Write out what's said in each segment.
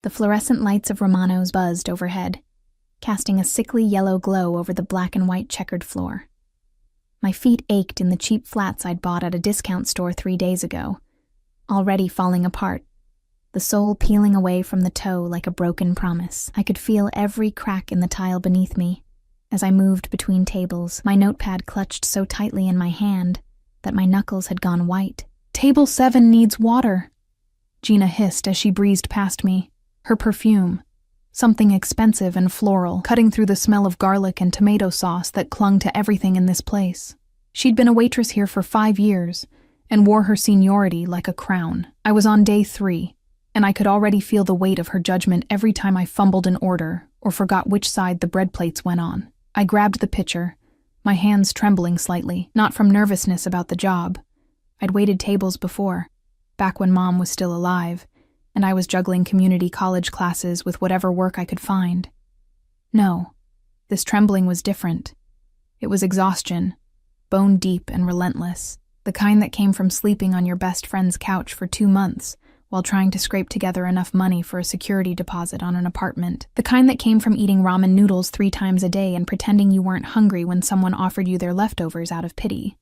The fluorescent lights of Romano's buzzed overhead, casting a sickly yellow glow over the black and white checkered floor. My feet ached in the cheap flats I'd bought at a discount store 3 days ago, already falling apart, the sole peeling away from the toe like a broken promise. I could feel every crack in the tile beneath me. As I moved between tables, my notepad clutched so tightly in my hand that my knuckles had gone white. "Table 7 needs water," Gina hissed as she breezed past me, her perfume, something expensive and floral, cutting through the smell of garlic and tomato sauce that clung to everything in this place. She'd been a waitress here for 5 years and wore her seniority like a crown. I was on day 3, and I could already feel the weight of her judgment every time I fumbled an order or forgot which side the bread plates went on. I grabbed the pitcher, my hands trembling slightly, not from nervousness about the job. I'd waited tables before, back when Mom was still alive, and I was juggling community college classes with whatever work I could find. No, this trembling was different. It was exhaustion, bone deep and relentless, the kind that came from sleeping on your best friend's couch for 2 months while trying to scrape together enough money for a security deposit on an apartment, the kind that came from eating ramen noodles 3 times a day and pretending you weren't hungry when someone offered you their leftovers out of pity.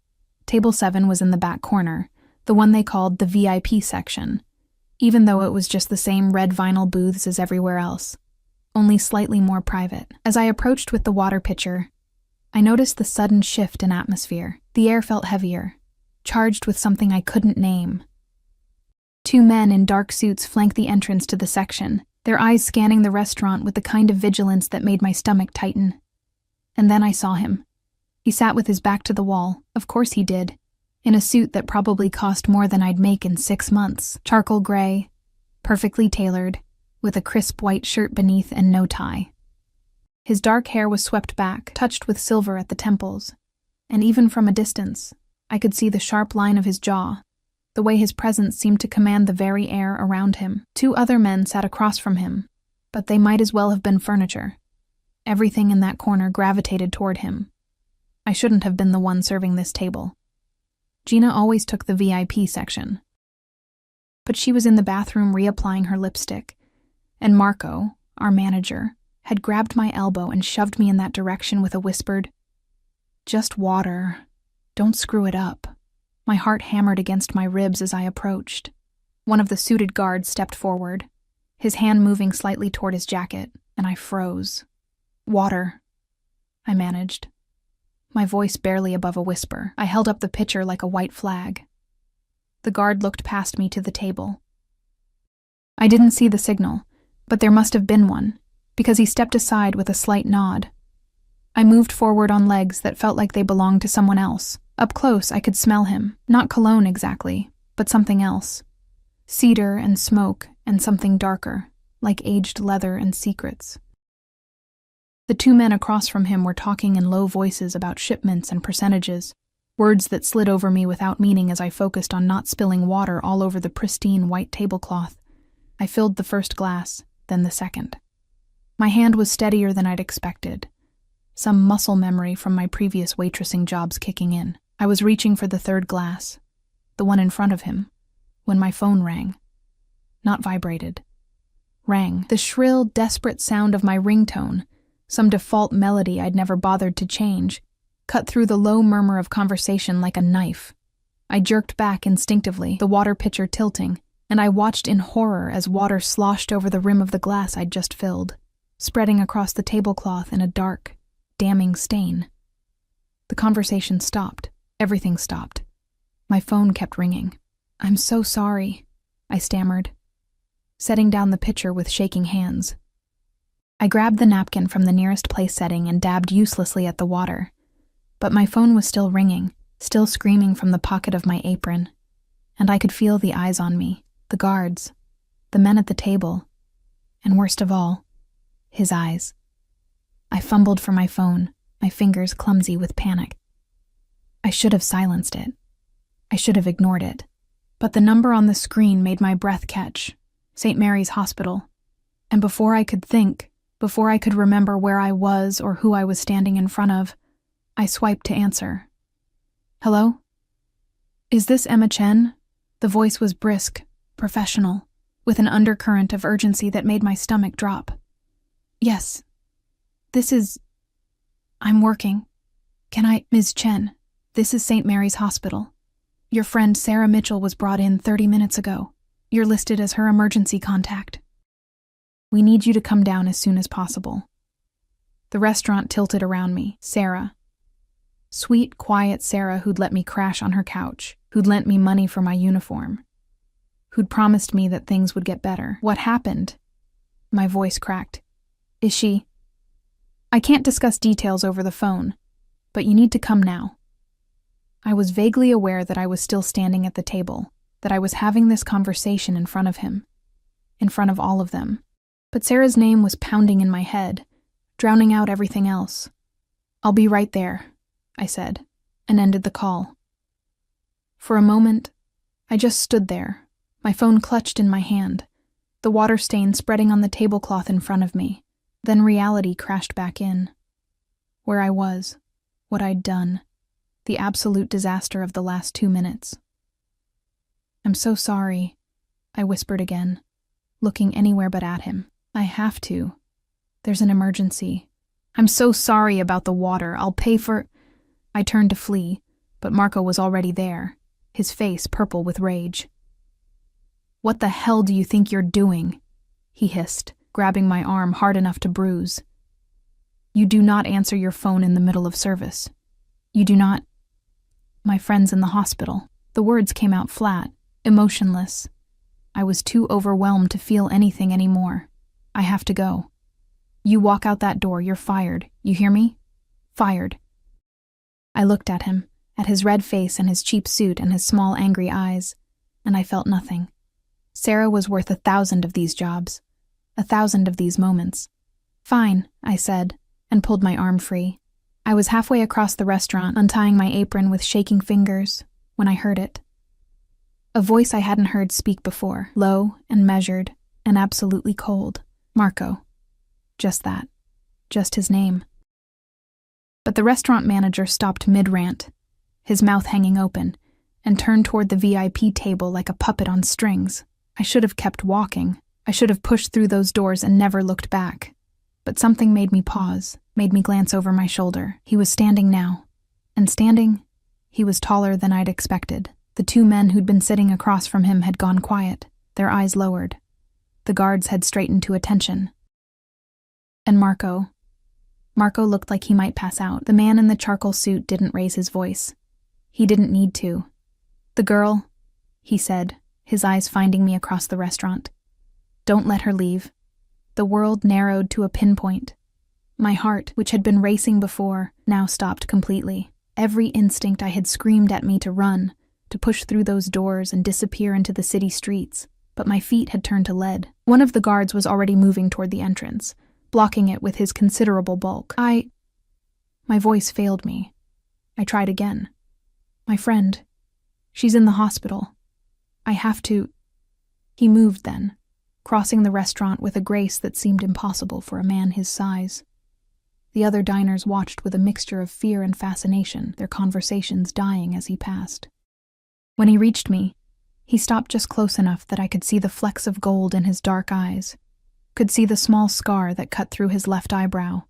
Table 7 was in the back corner, the one they called the VIP section, even though it was just the same red vinyl booths as everywhere else, only slightly more private. As I approached with the water pitcher, I noticed the sudden shift in atmosphere. The air felt heavier, charged with something I couldn't name. 2 men in dark suits flanked the entrance to the section, their eyes scanning the restaurant with the kind of vigilance that made my stomach tighten. And then I saw him. He sat with his back to the wall, of course he did, in a suit that probably cost more than I'd make in 6 months. Charcoal gray, perfectly tailored, with a crisp white shirt beneath and no tie. His dark hair was swept back, touched with silver at the temples, and even from a distance, I could see the sharp line of his jaw, the way his presence seemed to command the very air around him. 2 other men sat across from him, but they might as well have been furniture. Everything in that corner gravitated toward him. I shouldn't have been the one serving this table. Gina always took the VIP section. But she was in the bathroom reapplying her lipstick, and Marco, our manager, had grabbed my elbow and shoved me in that direction with a whispered, "Just water. Don't screw it up." My heart hammered against my ribs as I approached. One of the suited guards stepped forward, his hand moving slightly toward his jacket, and I froze. "Water," I managed, my voice barely above a whisper. I held up the pitcher like a white flag. The guard looked past me to the table. I didn't see the signal, but there must have been one, because he stepped aside with a slight nod. I moved forward on legs that felt like they belonged to someone else. Up close, I could smell him. Not cologne exactly, but something else. Cedar and smoke and something darker, like aged leather and secrets. The 2 men across from him were talking in low voices about shipments and percentages, words that slid over me without meaning as I focused on not spilling water all over the pristine white tablecloth. I filled the first glass, then the second. My hand was steadier than I'd expected, some muscle memory from my previous waitressing jobs kicking in. I was reaching for the 3rd glass, the one in front of him, when my phone rang. Not vibrated. Rang. The shrill, desperate sound of my ringtone, some default melody I'd never bothered to change, cut through the low murmur of conversation like a knife. I jerked back instinctively, the water pitcher tilting, and I watched in horror as water sloshed over the rim of the glass I'd just filled, spreading across the tablecloth in a dark, damning stain. The conversation stopped. Everything stopped. My phone kept ringing. "I'm so sorry," I stammered, setting down the pitcher with shaking hands. I grabbed the napkin from the nearest place setting and dabbed uselessly at the water, but my phone was still ringing, still screaming from the pocket of my apron, and I could feel the eyes on me, the guards, the men at the table, and worst of all, his eyes. I fumbled for my phone, my fingers clumsy with panic. I should have silenced it. I should have ignored it. But the number on the screen made my breath catch. St. Mary's Hospital. And before I could think, before I could remember where I was or who I was standing in front of, I swiped to answer. "Hello? Is this Emma Chen?" The voice was brisk, professional, with an undercurrent of urgency that made my stomach drop. Yes. I'm working. Ms. Chen, this is St. Mary's Hospital. Your friend Sarah Mitchell was brought in 30 minutes ago. You're listed as her emergency contact. We need you to come down as soon as possible. The restaurant tilted around me. Sarah. Sweet, quiet Sarah who'd let me crash on her couch, who'd lent me money for my uniform, who'd promised me that things would get better. What happened? My voice cracked. Is she? I can't discuss details over the phone, but you need to come now. I was vaguely aware that I was still standing at the table, that I was having this conversation in front of him, in front of all of them. But Sarah's name was pounding in my head, drowning out everything else. I'll be right there, I said, and ended the call. For a moment, I just stood there, my phone clutched in my hand, the water stain spreading on the tablecloth in front of me. Then reality crashed back in. Where I was, what I'd done, the absolute disaster of the last 2 minutes. I'm so sorry, I whispered again, looking anywhere but at him. I have to. There's an emergency. I'm so sorry about the water. I'll pay for... I turned to flee, but Marco was already there, his face purple with rage. What the hell do you think you're doing? He hissed, grabbing my arm hard enough to bruise. You do not answer your phone in the middle of service. You do not... My friend's in the hospital. The words came out flat, emotionless. I was too overwhelmed to feel anything anymore. I have to go. You walk out that door, you're fired. You hear me? Fired. I looked at him, at his red face and his cheap suit and his small angry eyes, and I felt nothing. Sarah was worth 1,000 of these jobs, 1,000 of these moments. Fine, I said, and pulled my arm free. I was halfway across the restaurant, untying my apron with shaking fingers, when I heard it. A voice I hadn't heard speak before, low and measured and absolutely cold. Marco. Just that. Just his name. But the restaurant manager stopped mid-rant, his mouth hanging open, and turned toward the VIP table like a puppet on strings. I should have kept walking. I should have pushed through those doors and never looked back. But something made me pause, made me glance over my shoulder. He was standing now. And standing, he was taller than I'd expected. The 2 men who'd been sitting across from him had gone quiet, their eyes lowered. The guards had straightened to attention. And Marco looked like he might pass out. The man in the charcoal suit didn't raise his voice. He didn't need to. The girl, he said, his eyes finding me across the restaurant. Don't let her leave. The world narrowed to a pinpoint. My heart, which had been racing before, now stopped completely. Every instinct I had screamed at me to run, to push through those doors and disappear into the city streets, but my feet had turned to lead. One of the guards was already moving toward the entrance, blocking it with his considerable bulk. My voice failed me. I tried again. My friend. She's in the hospital. I have to... He moved then, crossing the restaurant with a grace that seemed impossible for a man his size. The other diners watched with a mixture of fear and fascination, their conversations dying as he passed. When he reached me, he stopped just close enough that I could see the flecks of gold in his dark eyes, could see the small scar that cut through his left eyebrow.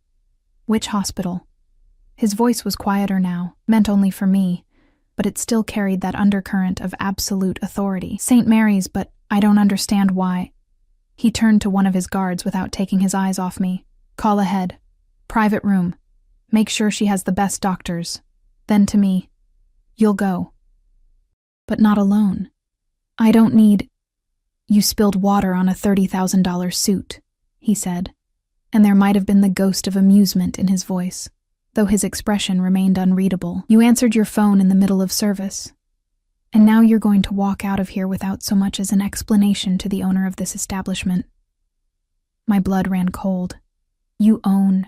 Which hospital? His voice was quieter now, meant only for me, but it still carried that undercurrent of absolute authority. St. Mary's, but I don't understand why. He turned to one of his guards without taking his eyes off me. Call ahead. Private room. Make sure she has the best doctors. Then to me. You'll go. But not alone. I don't need... You spilled water on a $30,000 suit, he said, and there might have been the ghost of amusement in his voice, though his expression remained unreadable. You answered your phone in the middle of service, and now you're going to walk out of here without so much as an explanation to the owner of this establishment. My blood ran cold. You own,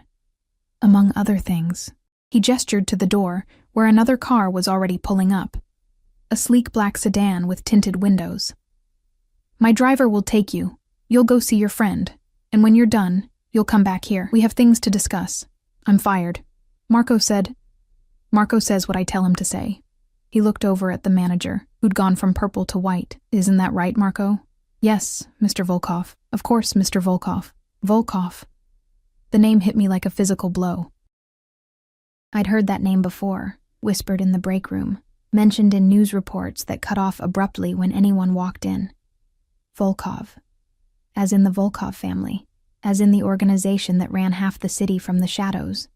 among other things. He gestured to the door, where another car was already pulling up, a sleek black sedan with tinted windows. My driver will take you. You'll go see your friend, and when you're done, you'll come back here. We have things to discuss. I'm fired. Marco says what I tell him to say. He looked over at the manager, who'd gone from purple to white. Isn't that right, Marco? Yes, Mr. Volkov. Of course, Mr. Volkov. Volkov. The name hit me like a physical blow. I'd heard that name before, whispered in the break room, mentioned in news reports that cut off abruptly when anyone walked in. Volkov. As in the Volkov family. As in the organization that ran half the city from the shadows.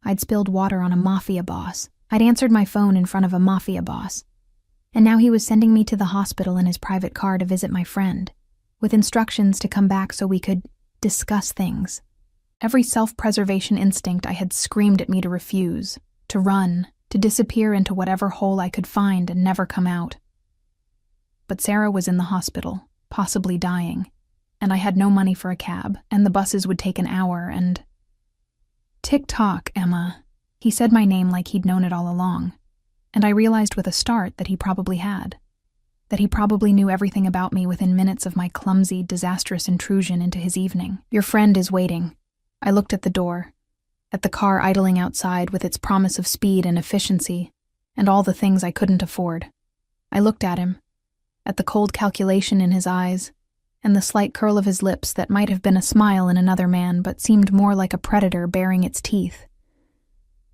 I'd spilled water on a mafia boss. I'd answered my phone in front of a mafia boss. And now he was sending me to the hospital in his private car to visit my friend, with instructions to come back so we could discuss things. Every self-preservation instinct I had screamed at me to refuse, to run, to disappear into whatever hole I could find and never come out. But Sarah was in the hospital, possibly dying, and I had no money for a cab, and the buses would take an hour, and... Tick-tock, Emma. He said my name like he'd known it all along, and I realized with a start that he probably had. That he probably knew everything about me within minutes of my clumsy, disastrous intrusion into his evening. Your friend is waiting. I looked at the door, at the car idling outside with its promise of speed and efficiency, and all the things I couldn't afford. I looked at him, at the cold calculation in his eyes, and the slight curl of his lips that might have been a smile in another man but seemed more like a predator baring its teeth.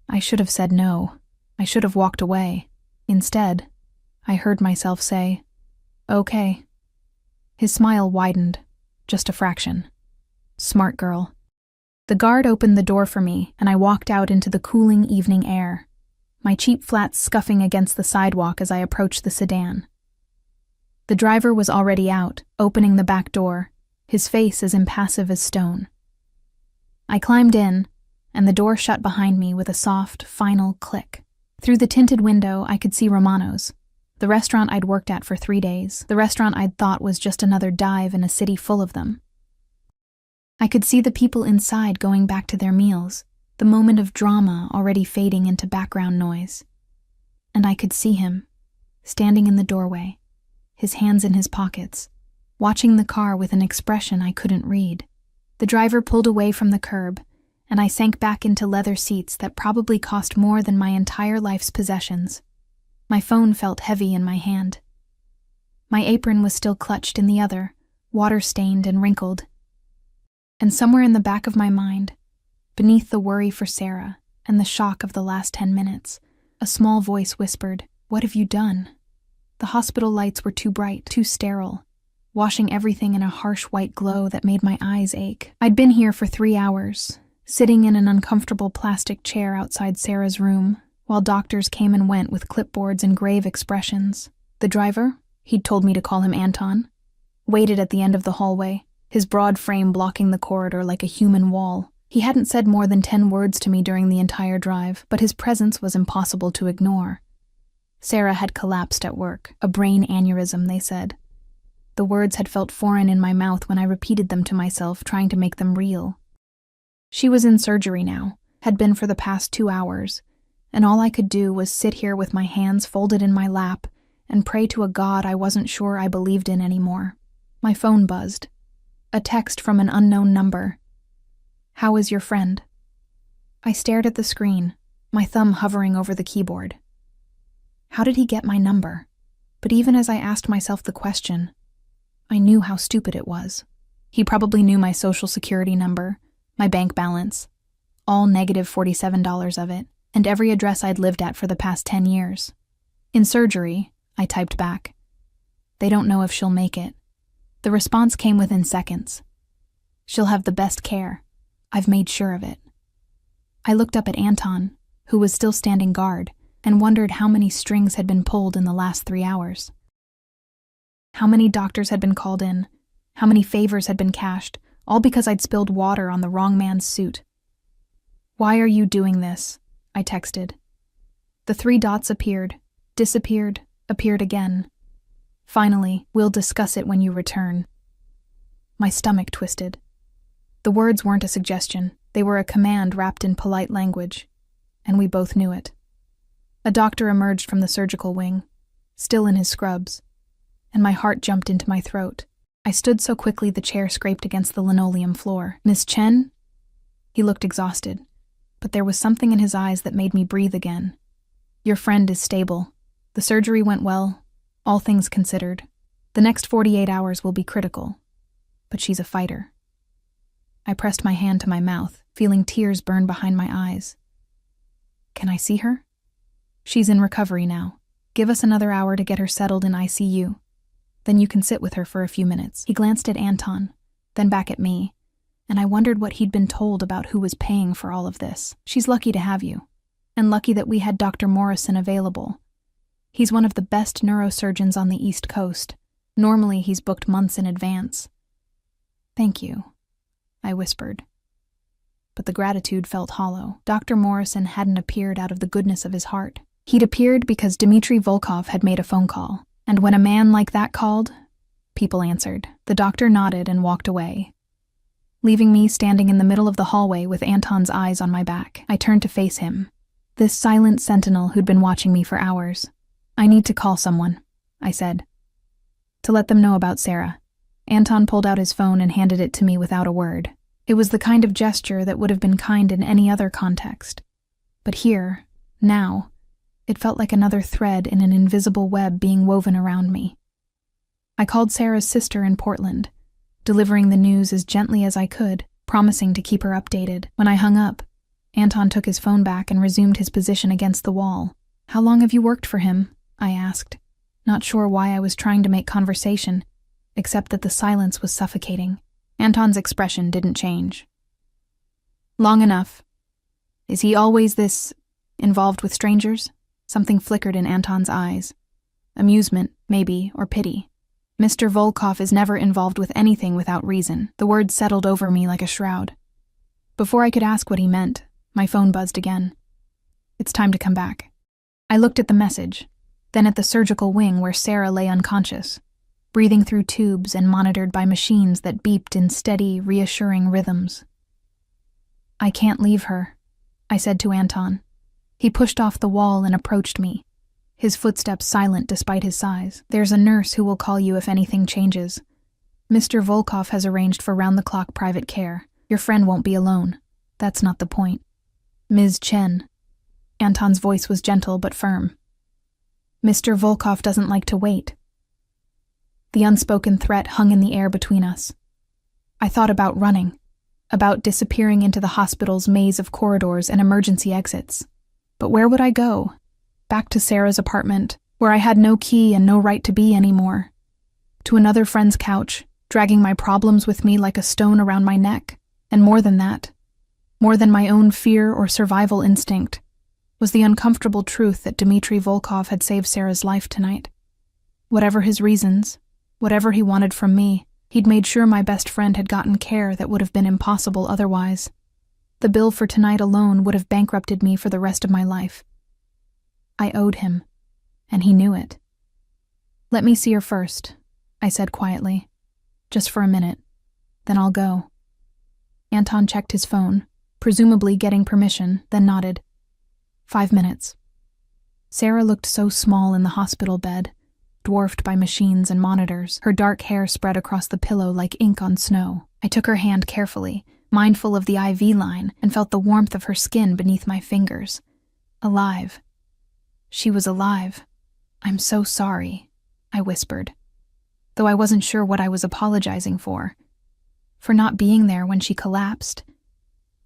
I should have said no. I should have walked away. Instead, I heard myself say, "Okay." His smile widened, just a fraction. Smart girl. The guard opened the door for me, and I walked out into the cooling evening air, my cheap flats scuffing against the sidewalk as I approached the sedan. The driver was already out, opening the back door, his face as impassive as stone. I climbed in, and the door shut behind me with a soft, final click. Through the tinted window, I could see Romano's, the restaurant I'd worked at for 3 days, the restaurant I'd thought was just another dive in a city full of them. I could see the people inside going back to their meals, the moment of drama already fading into background noise. And I could see him, standing in the doorway, his hands in his pockets, watching the car with an expression I couldn't read. The driver pulled away from the curb, and I sank back into leather seats that probably cost more than my entire life's possessions. My phone felt heavy in my hand. My apron was still clutched in the other, water-stained and wrinkled. And somewhere in the back of my mind, beneath the worry for Sarah and the shock of the last 10 minutes, a small voice whispered, "What have you done?" The hospital lights were too bright, too sterile, washing everything in a harsh white glow that made my eyes ache. I'd been here for 3 hours, sitting in an uncomfortable plastic chair outside Sarah's room, while doctors came and went with clipboards and grave expressions. The driver, he'd told me to call him Anton, waited at the end of the hallway, his broad frame blocking the corridor like a human wall. He hadn't said more than 10 words to me during the entire drive, but his presence was impossible to ignore. Sarah had collapsed at work, a brain aneurysm, they said. The words had felt foreign in my mouth when I repeated them to myself, trying to make them real. She was in surgery now, had been for the past 2 hours, and all I could do was sit here with my hands folded in my lap and pray to a God I wasn't sure I believed in anymore. My phone buzzed. A text from an unknown number. "How is your friend?" I stared at the screen, my thumb hovering over the keyboard. How did he get my number? But even as I asked myself the question, I knew how stupid it was. He probably knew my social security number, my bank balance, all negative $47 of it, and every address I'd lived at for the past 10 years. "In surgery," I typed back. "They don't know if she'll make it." The response came within seconds. "She'll have the best care. I've made sure of it." I looked up at Anton, who was still standing guard, and wondered how many strings had been pulled in the last 3 hours. How many doctors had been called in, how many favors had been cashed, all because I'd spilled water on the wrong man's suit. "Why are you doing this?" I texted. The 3 dots appeared, disappeared, appeared again. Finally, "We'll discuss it when you return." My stomach twisted. The words weren't a suggestion, they were a command wrapped in polite language, and we both knew it. A doctor emerged from the surgical wing, still in his scrubs, and my heart jumped into my throat. I stood so quickly the chair scraped against the linoleum floor. "Miss Chen?" He looked exhausted, but there was something in his eyes that made me breathe again. "Your friend is stable. The surgery went well, all things considered." The next 48 hours will be critical, but she's a fighter. I pressed my hand to my mouth, feeling tears burn behind my eyes. Can I see her? She's in recovery now. Give us another hour to get her settled in ICU. Then you can sit with her for a few minutes. He glanced at Anton, then back at me, and I wondered what he'd been told about who was paying for all of this. She's lucky to have you, and lucky that we had Dr. Morrison available. He's one of the best neurosurgeons on the East Coast. Normally, he's booked months in advance. Thank you, I whispered. But the gratitude felt hollow. Dr. Morrison hadn't appeared out of the goodness of his heart. He'd appeared because Dmitry Volkov had made a phone call, and when a man like that called, people answered. The doctor nodded and walked away, leaving me standing in the middle of the hallway with Anton's eyes on my back. I turned to face him, this silent sentinel who'd been watching me for hours. I need to call someone, I said, to let them know about Sarah. Anton pulled out his phone and handed it to me without a word. It was the kind of gesture that would have been kind in any other context. But here, now, it felt like another thread in an invisible web being woven around me. I called Sarah's sister in Portland, delivering the news as gently as I could, promising to keep her updated. When I hung up, Anton took his phone back and resumed his position against the wall. How long have you worked for him? I asked, not sure why I was trying to make conversation, except that the silence was suffocating. Anton's expression didn't change. Long enough. Is he always this involved with strangers? Something flickered in Anton's eyes. Amusement, maybe, or pity. Mr. Volkov is never involved with anything without reason. The words settled over me like a shroud. Before I could ask what he meant, my phone buzzed again. It's time to come back. I looked at the message, then at the surgical wing where Sarah lay unconscious, breathing through tubes and monitored by machines that beeped in steady, reassuring rhythms. I can't leave her, I said to Anton. He pushed off the wall and approached me, his footsteps silent despite his size. There's a nurse who will call you if anything changes. Mr. Volkov has arranged for round-the-clock private care. Your friend won't be alone. That's not the point. Ms. Chen. Anton's voice was gentle but firm. Mr. Volkov doesn't like to wait. The unspoken threat hung in the air between us. I thought about running, about disappearing into the hospital's maze of corridors and emergency exits. But where would I go? Back to Sarah's apartment, where I had no key and no right to be anymore. To another friend's couch, dragging my problems with me like a stone around my neck. And more than that, more than my own fear or survival instinct, was the uncomfortable truth that Dmitry Volkov had saved Sarah's life tonight. Whatever his reasons, whatever he wanted from me, he'd made sure my best friend had gotten care that would have been impossible otherwise. The bill for tonight alone would have bankrupted me for the rest of my life. I owed him, and he knew it. Let me see her first, I said quietly. Just for a minute, then I'll go. Anton checked his phone, presumably getting permission, then nodded. 5 minutes. Sarah looked so small in the hospital bed, dwarfed by machines and monitors, her dark hair spread across the pillow like ink on snow. I took her hand carefully, mindful of the IV line, and felt the warmth of her skin beneath my fingers. Alive. She was alive. I'm so sorry, I whispered, though I wasn't sure what I was apologizing for. For not being there when she collapsed.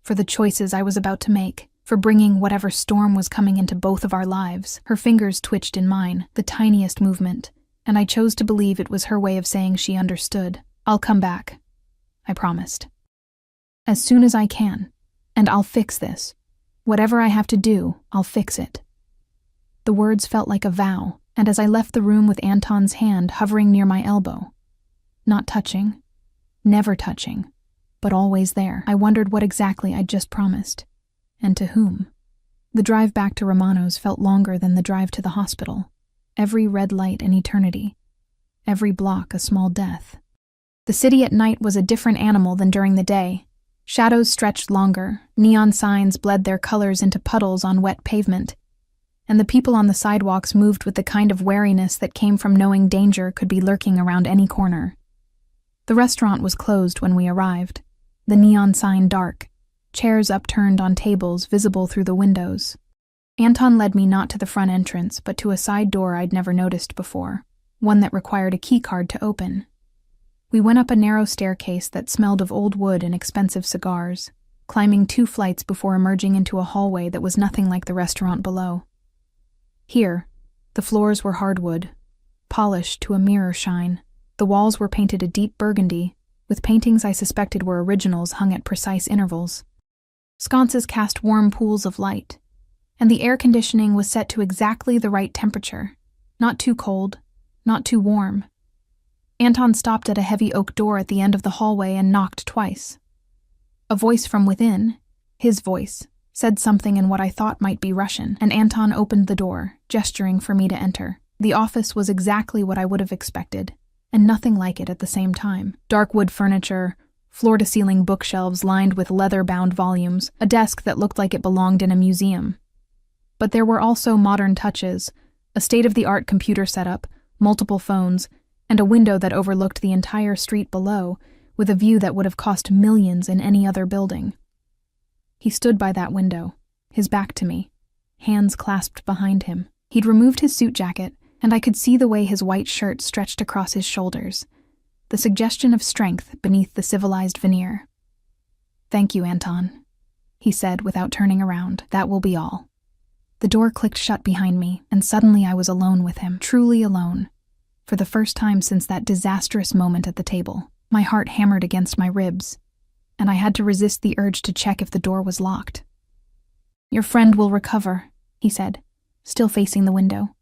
For the choices I was about to make. For bringing whatever storm was coming into both of our lives. Her fingers twitched in mine, the tiniest movement, and I chose to believe it was her way of saying she understood. I'll come back, I promised. As soon as I can, and I'll fix this. Whatever I have to do, I'll fix it. The words felt like a vow, and as I left the room with Anton's hand hovering near my elbow, not touching, never touching, but always there, I wondered what exactly I'd just promised. And to whom? The drive back to Romano's felt longer than the drive to the hospital. Every red light an eternity. Every block a small death. The city at night was a different animal than during the day. Shadows stretched longer, neon signs bled their colors into puddles on wet pavement, and the people on the sidewalks moved with the kind of wariness that came from knowing danger could be lurking around any corner. The restaurant was closed when we arrived, the neon sign dark, chairs upturned on tables visible through the windows. Anton led me not to the front entrance, but to a side door I'd never noticed before. one that required a keycard to open. We went up a narrow staircase that smelled of old wood and expensive cigars, climbing 2 flights before emerging into a hallway that was nothing like the restaurant below. Here, the floors were hardwood, polished to a mirror shine. The walls were painted a deep burgundy, with paintings I suspected were originals hung at precise intervals. Sconces cast warm pools of light, and the air conditioning was set to exactly the right temperature, not too cold, not too warm. Anton stopped at a heavy oak door at the end of the hallway and knocked twice. A voice from within, his voice, said something in what I thought might be Russian, and Anton opened the door, gesturing for me to enter. The office was exactly what I would have expected, and nothing like it at the same time. Dark wood furniture, floor-to-ceiling bookshelves lined with leather-bound volumes, a desk that looked like it belonged in a museum. But there were also modern touches, a state-of-the-art computer setup, multiple phones, and a window that overlooked the entire street below, with a view that would have cost millions in any other building. He stood by that window, his back to me, hands clasped behind him. He'd removed his suit jacket, and I could see the way his white shirt stretched across his shoulders, the suggestion of strength beneath the civilized veneer. "Thank you, Anton," he said without turning around. "That will be all." The door clicked shut behind me, and suddenly I was alone with him, truly alone. For the first time since that disastrous moment at the table, my heart hammered against my ribs, and I had to resist the urge to check if the door was locked. "Your friend will recover," he said, still facing the window.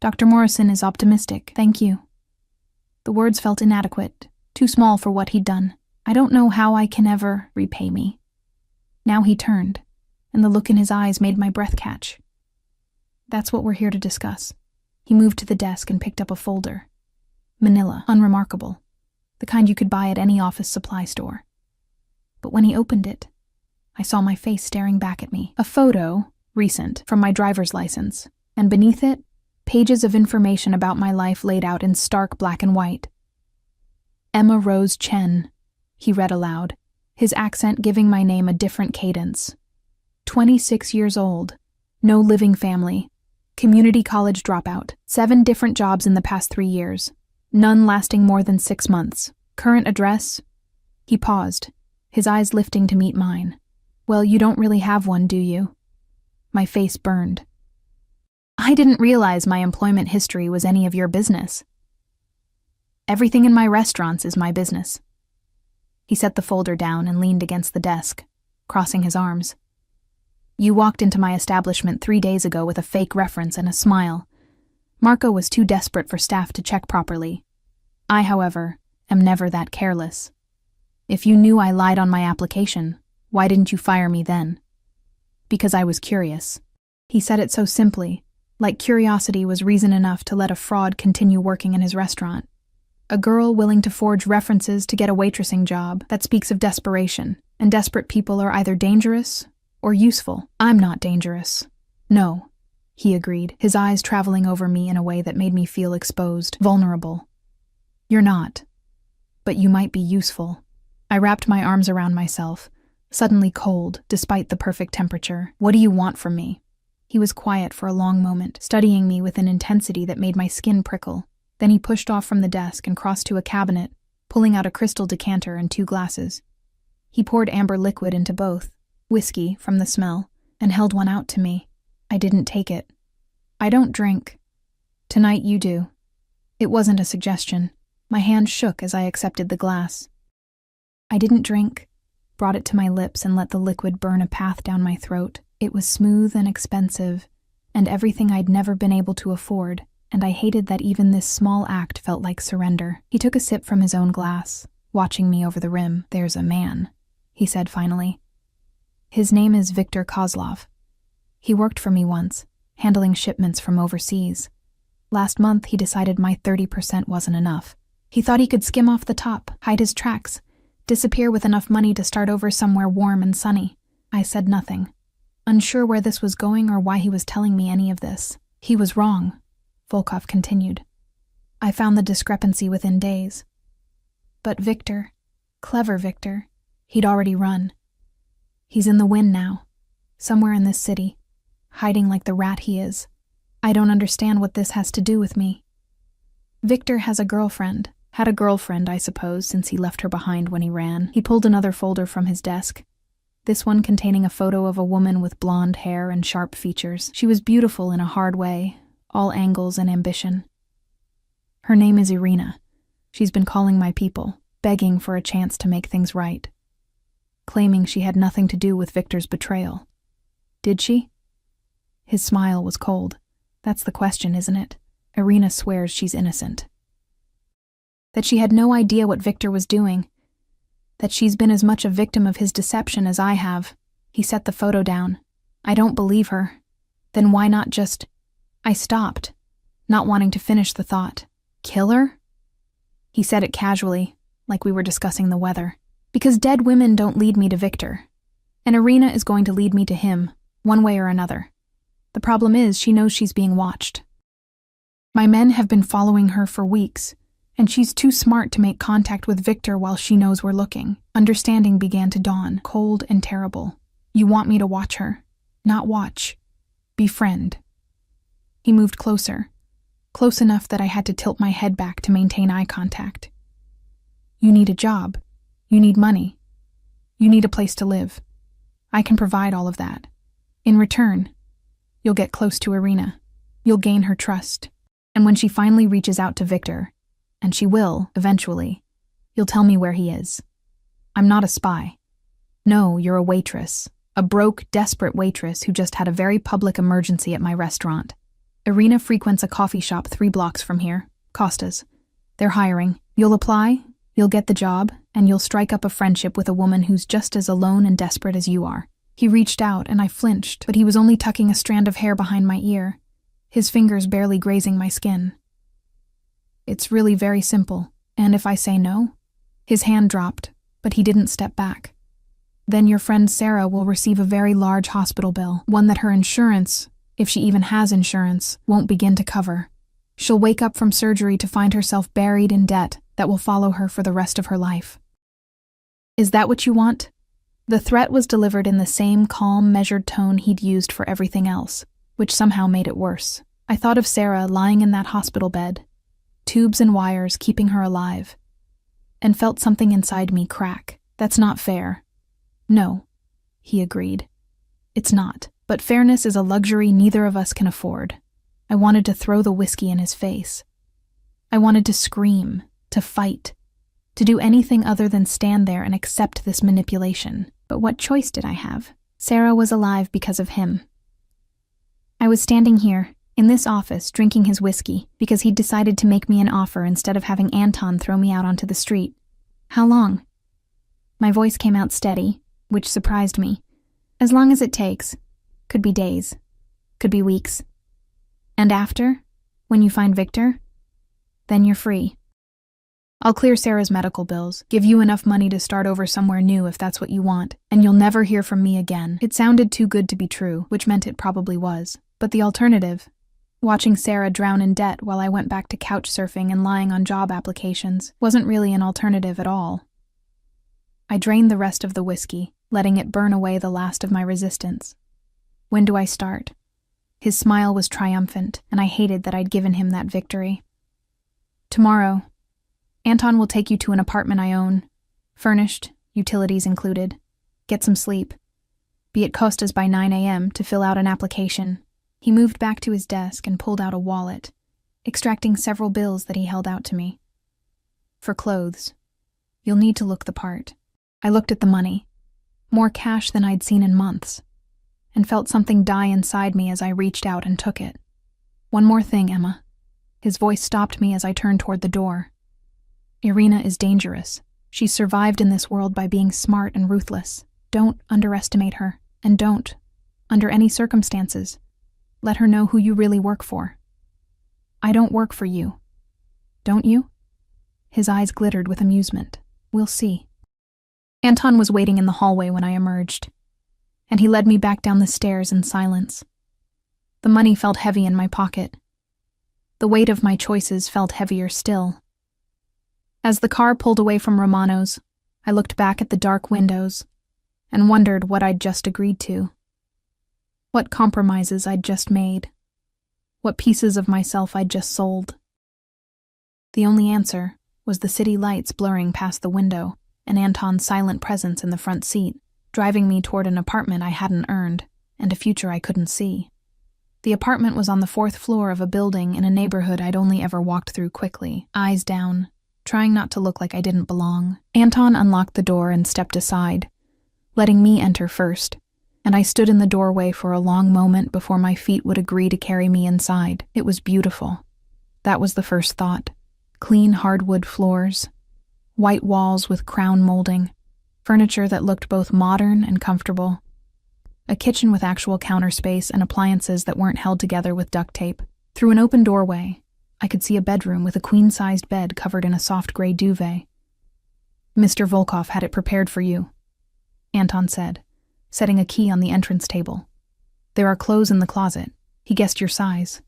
"Dr. Morrison is optimistic, thank you." The words felt inadequate, too small for what he'd done. "I don't know how I can ever repay me." Now he turned, and the look in his eyes made my breath catch. "That's what we're here to discuss." He moved to the desk and picked up a folder. Manila, unremarkable, the kind you could buy at any office supply store. But when he opened it, I saw my face staring back at me. A photo, recent, from my driver's license, and beneath it, pages of information about my life laid out in stark black and white. "Emma Rose Chen," he read aloud, his accent giving my name a different cadence. 26 years old, no living family, community college dropout, 7 different jobs in the past 3 years, none lasting more than 6 months. Current address? He paused, his eyes lifting to meet mine. "Well, you don't really have one, do you?" My face burned. "I didn't realize my employment history was any of your business." "Everything in my restaurants is my business." He set the folder down and leaned against the desk, crossing his arms. "You walked into my establishment 3 days ago with a fake reference and a smile. Marco was too desperate for staff to check properly. I, however, am never that careless. If you knew I lied on my application, why didn't you fire me then?" "Because I was curious." He said it so simply, like curiosity was reason enough to let a fraud continue working in his restaurant. A girl willing to forge references to get a waitressing job, that speaks of desperation, and desperate people are either dangerous or useful. "I'm not dangerous." "No," he agreed, his eyes traveling over me in a way that made me feel exposed, vulnerable. "You're not, but you might be useful." I wrapped my arms around myself, suddenly cold despite the perfect temperature. "What do you want from me?" He was quiet for a long moment, studying me with an intensity that made my skin prickle. Then he pushed off from the desk and crossed to a cabinet, pulling out a crystal decanter and 2 glasses. He poured amber liquid into both, whiskey from the smell, and held one out to me. I didn't take it. "I don't drink. Tonight you do." It wasn't a suggestion. My hand shook as I accepted the glass. I didn't drink, brought it to my lips and let the liquid burn a path down my throat. It was smooth and expensive, and everything I'd never been able to afford, and I hated that even this small act felt like surrender. He took a sip from his own glass, watching me over the rim. "There's a man," he said finally. "His name is Viktor Kozlov. He worked for me once, handling shipments from overseas. Last month he decided my 30% wasn't enough. He thought he could skim off the top, hide his tracks, disappear with enough money to start over somewhere warm and sunny. I said nothing, unsure where this was going or why he was telling me any of this. He was wrong," Volkov continued. "I found the discrepancy within days. But Victor, clever Victor, he'd already run. He's in the wind now, somewhere in this city, hiding like the rat he is. I don't understand what this has to do with me." Victor has a girlfriend. Had a girlfriend, I suppose, since he left her behind when he ran. He pulled another folder from his desk. This one containing a photo of a woman with blonde hair and sharp features. She was beautiful in a hard way, all angles and ambition. Her name is Irina. She's been calling my people, begging for a chance to make things right, claiming she had nothing to do with Victor's betrayal. Did she? His smile was cold. That's the question, isn't it? Irina swears she's innocent. That she had no idea what Victor was doing. That she's been as much a victim of his deception as I have. He set the photo down. I don't believe her. Then why not just... I stopped, not wanting to finish the thought. Kill her? He said it casually, like we were discussing the weather. Because dead women don't lead me to Victor. And Irina is going to lead me to him, one way or another. The problem is she knows she's being watched. My men have been following her for weeks, and she's too smart to make contact with Victor while she knows we're looking. Understanding began to dawn, cold and terrible. You want me to watch her, not watch. Befriend. He moved closer, close enough that I had to tilt my head back to maintain eye contact. You need a job. You need money. You need a place to live. I can provide all of that. In return, you'll get close to Irina. You'll gain her trust. And when she finally reaches out to Victor, and she will, eventually, you'll tell me where he is. I'm not a spy. No, you're a waitress. A broke, desperate waitress who just had a very public emergency at my restaurant. Irina frequents a coffee shop 3 blocks from here, Costa's. They're hiring. You'll apply, you'll get the job, and you'll strike up a friendship with a woman who's just as alone and desperate as you are. He reached out, and I flinched, but he was only tucking a strand of hair behind my ear, his fingers barely grazing my skin. It's really very simple, and if I say no? His hand dropped, but he didn't step back. Then your friend Sarah will receive a very large hospital bill, one that her insurance, if she even has insurance, won't begin to cover. She'll wake up from surgery to find herself buried in debt that will follow her for the rest of her life. Is that what you want? The threat was delivered in the same calm, measured tone he'd used for everything else, which somehow made it worse. I thought of Sarah lying in that hospital bed, tubes and wires keeping her alive, and felt something inside me crack. That's not fair. No, he agreed. It's not, but fairness is a luxury neither of us can afford. I wanted to throw the whiskey in his face. I wanted to scream, to fight, to do anything other than stand there and accept this manipulation. But what choice did I have? Sarah was alive because of him. I was standing here, in this office, drinking his whiskey, because he'd decided to make me an offer instead of having Anton throw me out onto the street. How long? My voice came out steady, which surprised me. As long as it takes. Could be days. Could be weeks. And after, when you find Victor, then you're free. I'll clear Sarah's medical bills, give you enough money to start over somewhere new if that's what you want, and you'll never hear from me again. It sounded too good to be true, which meant it probably was. But the alternative, watching Sarah drown in debt while I went back to couch surfing and lying on job applications, wasn't really an alternative at all. I drained the rest of the whiskey, letting it burn away the last of my resistance. When do I start? His smile was triumphant, and I hated that I'd given him that victory. Tomorrow, Anton will take you to an apartment I own. Furnished, utilities included. Get some sleep. Be at Costa's by 9 a.m. to fill out an application. He moved back to his desk and pulled out a wallet, extracting several bills that he held out to me. For clothes. You'll need to look the part. I looked at the money. More cash than I'd seen in months, and felt something die inside me as I reached out and took it. One more thing, Emma. His voice stopped me as I turned toward the door. Irina is dangerous. She's survived in this world by being smart and ruthless. Don't underestimate her, and don't, under any circumstances, let her know who you really work for. I don't work for you. Don't you? His eyes glittered with amusement. We'll see. Anton was waiting in the hallway when I emerged, and he led me back down the stairs in silence. The money felt heavy in my pocket. The weight of my choices felt heavier still. As the car pulled away from Romano's, I looked back at the dark windows and wondered what I'd just agreed to. What compromises I'd just made. What pieces of myself I'd just sold. The only answer was the city lights blurring past the window and Anton's silent presence in the front seat, driving me toward an apartment I hadn't earned and a future I couldn't see. The apartment was on the 4th floor of a building in a neighborhood I'd only ever walked through quickly, eyes down, trying not to look like I didn't belong. Anton unlocked the door and stepped aside, letting me enter first, and I stood in the doorway for a long moment before my feet would agree to carry me inside. It was beautiful. That was the first thought. Clean hardwood floors, white walls with crown molding, furniture that looked both modern and comfortable, a kitchen with actual counter space and appliances that weren't held together with duct tape. Through an open doorway, I could see a bedroom with a queen-sized bed covered in a soft gray duvet. "Mr. Volkov had it prepared for you," Anton said, setting a key on the entrance table. "There are clothes in the closet. He guessed your size.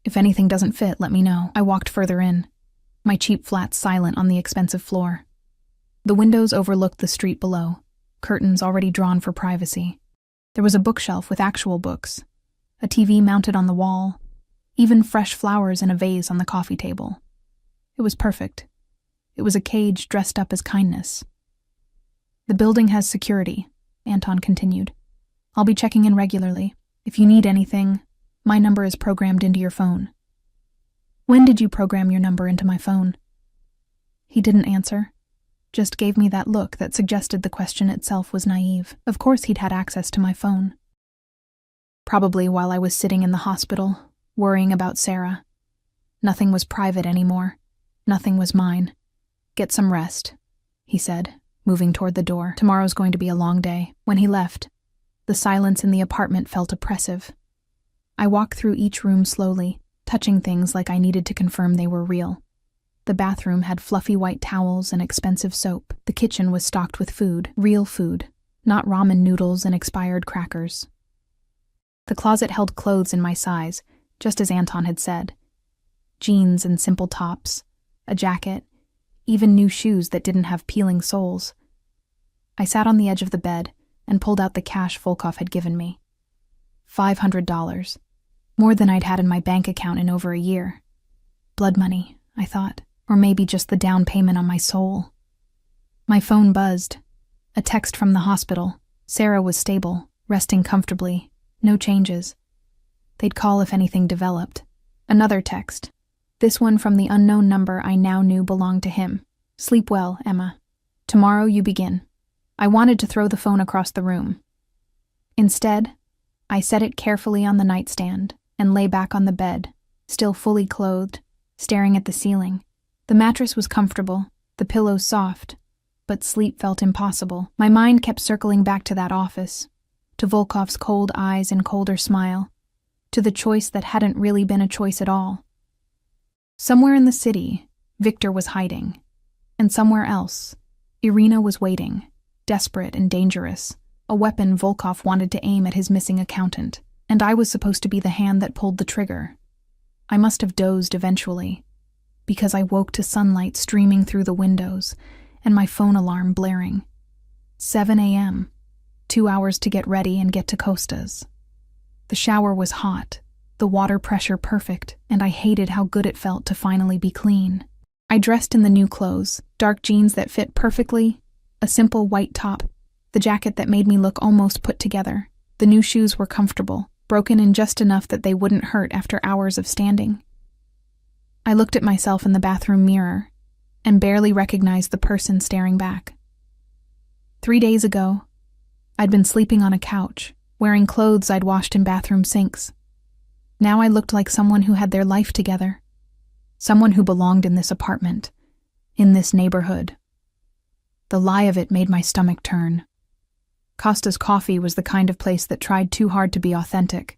If anything doesn't fit, let me know." I walked further in, my cheap flat silent on the expensive floor. The windows overlooked the street below, curtains already drawn for privacy. There was a bookshelf with actual books, a TV mounted on the wall, even fresh flowers in a vase on the coffee table. It was perfect. It was a cage dressed up as kindness. "The building has security," Anton continued. "I'll be checking in regularly. If you need anything, my number is programmed into your phone." "When did you program your number into my phone?" He didn't answer, just gave me that look that suggested the question itself was naive. Of course he'd had access to my phone. Probably while I was sitting in the hospital, worrying about Sarah. Nothing was private anymore. Nothing was mine. "Get some rest," he said, moving toward the door. "Tomorrow's going to be a long day." When he left, the silence in the apartment felt oppressive. I walked through each room slowly, touching things like I needed to confirm they were real. The bathroom had fluffy white towels and expensive soap. The kitchen was stocked with food, real food, not ramen noodles and expired crackers. The closet held clothes in my size, just as Anton had said. Jeans and simple tops, a jacket, even new shoes that didn't have peeling soles. I sat on the edge of the bed and pulled out the cash Volkov had given me. $500. More than I'd had in my bank account in over a year. Blood money, I thought, or maybe just the down payment on my soul. My phone buzzed. A text from the hospital. Sarah was stable, resting comfortably, no changes. They'd call if anything developed. Another text. This one from the unknown number I now knew belonged to him. "Sleep well, Emma. Tomorrow you begin." I wanted to throw the phone across the room. Instead, I set it carefully on the nightstand and lay back on the bed, still fully clothed, staring at the ceiling. The mattress was comfortable, the pillows soft, but sleep felt impossible. My mind kept circling back to that office, to Volkov's cold eyes and colder smile, to the choice that hadn't really been a choice at all. Somewhere in the city, Victor was hiding, and somewhere else, Irina was waiting, desperate and dangerous, a weapon Volkov wanted to aim at his missing accountant, and I was supposed to be the hand that pulled the trigger. I must have dozed eventually, because I woke to sunlight streaming through the windows and my phone alarm blaring. 7 a.m., 2 hours to get ready and get to Costa's. The shower was hot, the water pressure perfect, and I hated how good it felt to finally be clean. I dressed in the new clothes, dark jeans that fit perfectly, a simple white top, the jacket that made me look almost put together. The new shoes were comfortable, broken in just enough that they wouldn't hurt after hours of standing. I looked at myself in the bathroom mirror and barely recognized the person staring back. 3 days ago, I'd been sleeping on a couch, wearing clothes I'd washed in bathroom sinks. Now I looked like someone who had their life together, someone who belonged in this apartment, in this neighborhood. The lie of it made my stomach turn. Costa's Coffee was the kind of place that tried too hard to be authentic.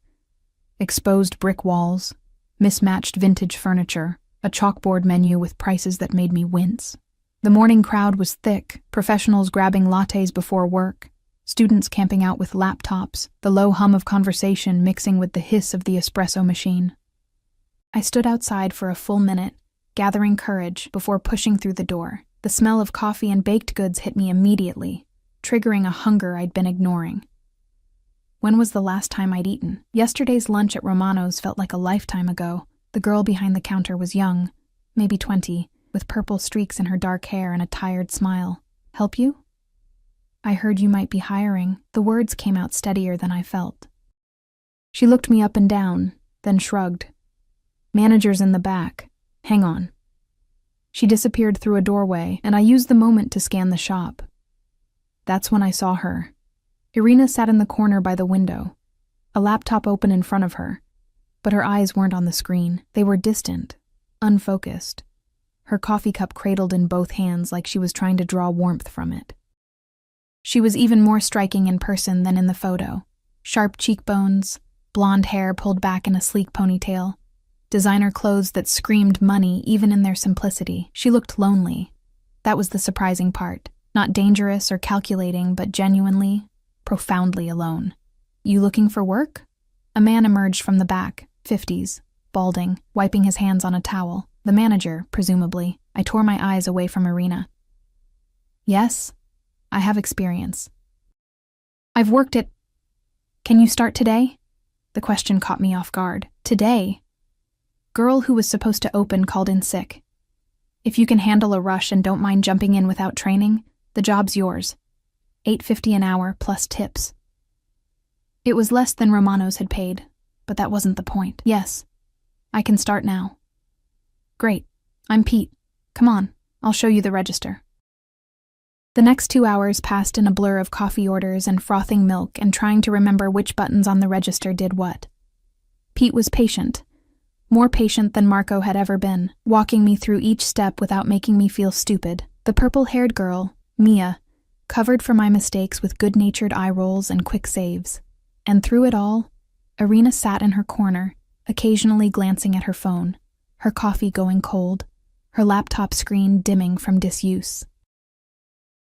Exposed brick walls, mismatched vintage furniture, a chalkboard menu with prices that made me wince. The morning crowd was thick, professionals grabbing lattes before work, students camping out with laptops, the low hum of conversation mixing with the hiss of the espresso machine. I stood outside for a full minute, gathering courage before pushing through the door. The smell of coffee and baked goods hit me immediately, triggering a hunger I'd been ignoring. When was the last time I'd eaten? Yesterday's lunch at Romano's felt like a lifetime ago. The girl behind the counter was young, maybe 20, with purple streaks in her dark hair and a tired smile. "Help you?" "I heard you might be hiring." The words came out steadier than I felt. She looked me up and down, then shrugged. "Manager's in the back. Hang on." She disappeared through a doorway, and I used the moment to scan the shop. That's when I saw her. Irina sat in the corner by the window, a laptop open in front of her, but her eyes weren't on the screen. They were distant, unfocused, her coffee cup cradled in both hands like she was trying to draw warmth from it. She was even more striking in person than in the photo. Sharp cheekbones, blonde hair pulled back in a sleek ponytail, designer clothes that screamed money even in their simplicity. She looked lonely. That was the surprising part. Not dangerous or calculating, but genuinely, profoundly alone. "You looking for work?" A man emerged from the back, 50s, balding, wiping his hands on a towel. The manager, presumably. I tore my eyes away from Irina. "Yes, I have experience. I've worked at..." "Can you start today?" The question caught me off guard. Today? Girl who was supposed to open called in sick. "If you can handle a rush and don't mind jumping in without training, the job's yours. $8.50 an hour plus tips." It was less than Romano's had paid, but that wasn't the point. "Yes, I can start now." "Great, I'm Pete. Come on, I'll show you the register." The next 2 hours passed in a blur of coffee orders and frothing milk and trying to remember which buttons on the register did what. Pete was patient, more patient than Marco had ever been, walking me through each step without making me feel stupid. The purple-haired girl, Mia, covered for my mistakes with good-natured eye rolls and quick saves. And through it all, Irina sat in her corner, occasionally glancing at her phone, her coffee going cold, her laptop screen dimming from disuse.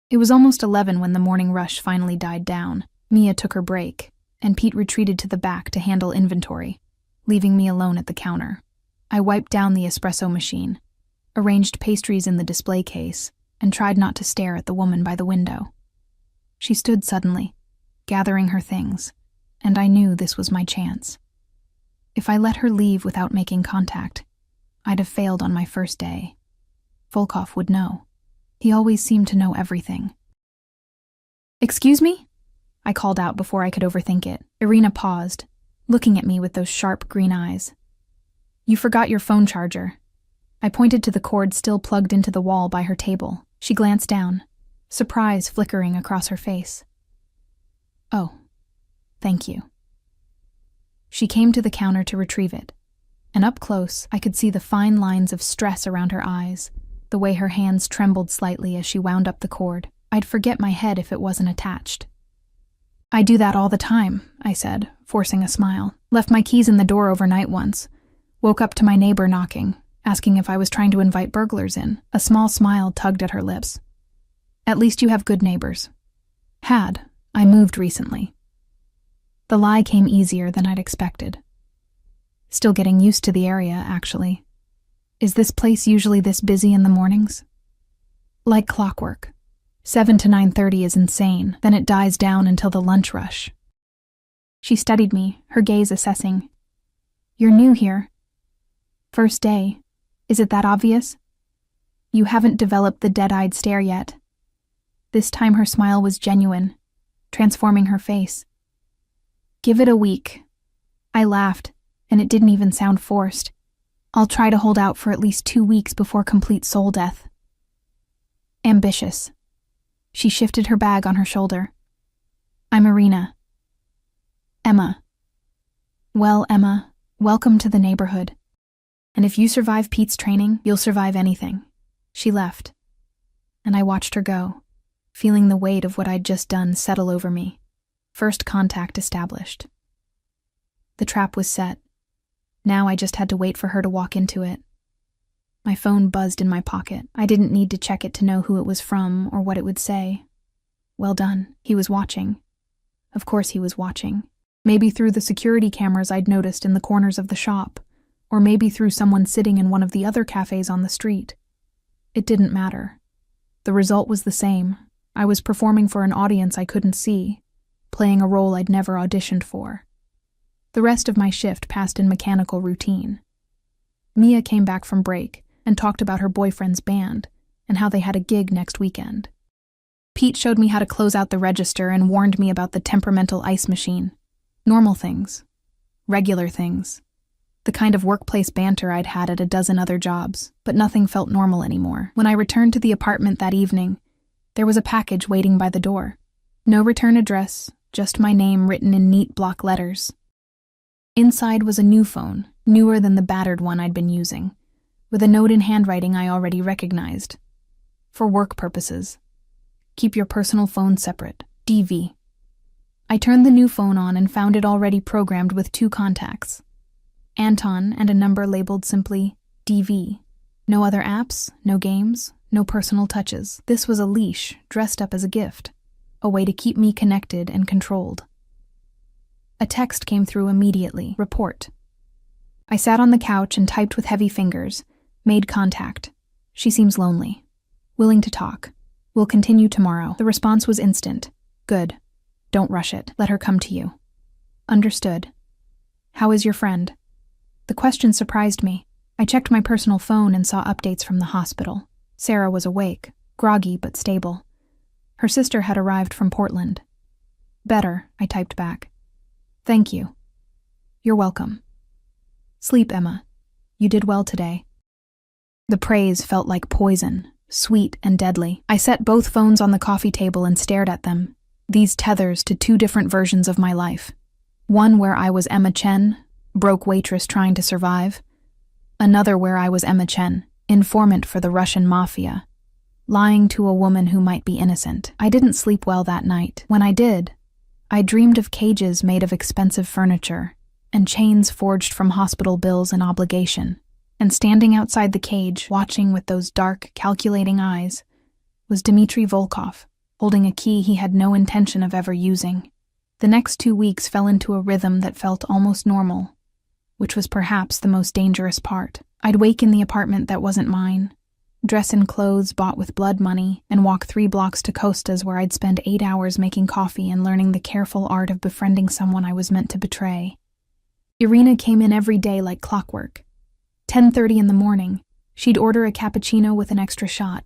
It was almost 11 when the morning rush finally died down. Mia took her break, and Pete retreated to the back to handle inventory, leaving me alone at the counter. I wiped down the espresso machine, arranged pastries in the display case, and tried not to stare at the woman by the window. She stood suddenly, gathering her things, and I knew this was my chance. If I let her leave without making contact, I'd have failed on my first day. Volkov would know. He always seemed to know everything. "Excuse me?" I called out before I could overthink it. Irina paused, looking at me with those sharp green eyes. "You forgot your phone charger." I pointed to the cord still plugged into the wall by her table. She glanced down, surprise flickering across her face. "Oh, thank you." She came to the counter to retrieve it, and up close I could see the fine lines of stress around her eyes, the way her hands trembled slightly as she wound up the cord. I'd forget my head if it wasn't attached. "I do that all the time," I said, forcing a smile. "Left my keys in the door overnight once. Woke up to my neighbor knocking, asking if I was trying to invite burglars in." A small smile tugged at her lips. "At least you have good neighbors." "Had. I moved recently." The lie came easier than I'd expected. "Still getting used to the area, actually. Is this place usually this busy in the mornings?" "Like clockwork. 7 to 9:30 is insane, then it dies down until the lunch rush." She studied me, her gaze assessing. "You're new here. First day. Is it that obvious? You haven't developed the dead-eyed stare yet." This time her smile was genuine, transforming her face. "Give it a week." I laughed, and it didn't even sound forced. "I'll try to hold out for at least 2 weeks before complete soul death." Ambitious. She shifted her bag on her shoulder. "I'm Irina." "Emma." "Well, Emma, welcome to the neighborhood. And if you survive Pete's training, you'll survive anything." She left, and I watched her go, feeling the weight of what I'd just done settle over me. First contact established. The trap was set. Now I just had to wait for her to walk into it. My phone buzzed in my pocket. I didn't need to check it to know who it was from or what it would say. Well done. He was watching. Of course he was watching. Maybe through the security cameras I'd noticed in the corners of the shop, or maybe through someone sitting in one of the other cafes on the street. It didn't matter. The result was the same. I was performing for an audience I couldn't see, playing a role I'd never auditioned for. The rest of my shift passed in mechanical routine. Mia came back from break, and talked about her boyfriend's band and how they had a gig next weekend. Pete showed me how to close out the register and warned me about the temperamental ice machine. Normal things. Regular things. The kind of workplace banter I'd had at a dozen other jobs, but nothing felt normal anymore. When I returned to the apartment that evening, there was a package waiting by the door. No return address, just my name written in neat block letters. Inside was a new phone, newer than the battered one I'd been using, with a note in handwriting I already recognized. For work purposes. Keep your personal phone separate. DV. I turned the new phone on and found it already programmed with 2 contacts. Anton and a number labeled simply DV. No other apps, no games, no personal touches. This was a leash dressed up as a gift, a way to keep me connected and controlled. A text came through immediately. Report. I sat on the couch and typed with heavy fingers. Made contact. She seems lonely. Willing to talk. We'll continue tomorrow. The response was instant. Good. Don't rush it. Let her come to you. Understood. How is your friend? The question surprised me. I checked my personal phone and saw updates from the hospital. Sarah was awake, groggy but stable. Her sister had arrived from Portland. Better, I typed back. Thank you. You're welcome. Sleep, Emma. You did well today. The praise felt like poison, sweet and deadly. I set both phones on the coffee table and stared at them, these tethers to 2 different versions of my life. One where I was Emma Chen, broke waitress trying to survive. Another where I was Emma Chen, informant for the Russian mafia, lying to a woman who might be innocent. I didn't sleep well that night. When I did, I dreamed of cages made of expensive furniture and chains forged from hospital bills and obligation. And standing outside the cage, watching with those dark, calculating eyes, was Dmitry Volkov, holding a key he had no intention of ever using. The next 2 weeks fell into a rhythm that felt almost normal, which was perhaps the most dangerous part. I'd wake in the apartment that wasn't mine, dress in clothes bought with blood money, and walk 3 blocks to Costa's where I'd spend 8 hours making coffee and learning the careful art of befriending someone I was meant to betray. Irina came in every day like clockwork. 10:30 in the morning, she'd order a cappuccino with an extra shot,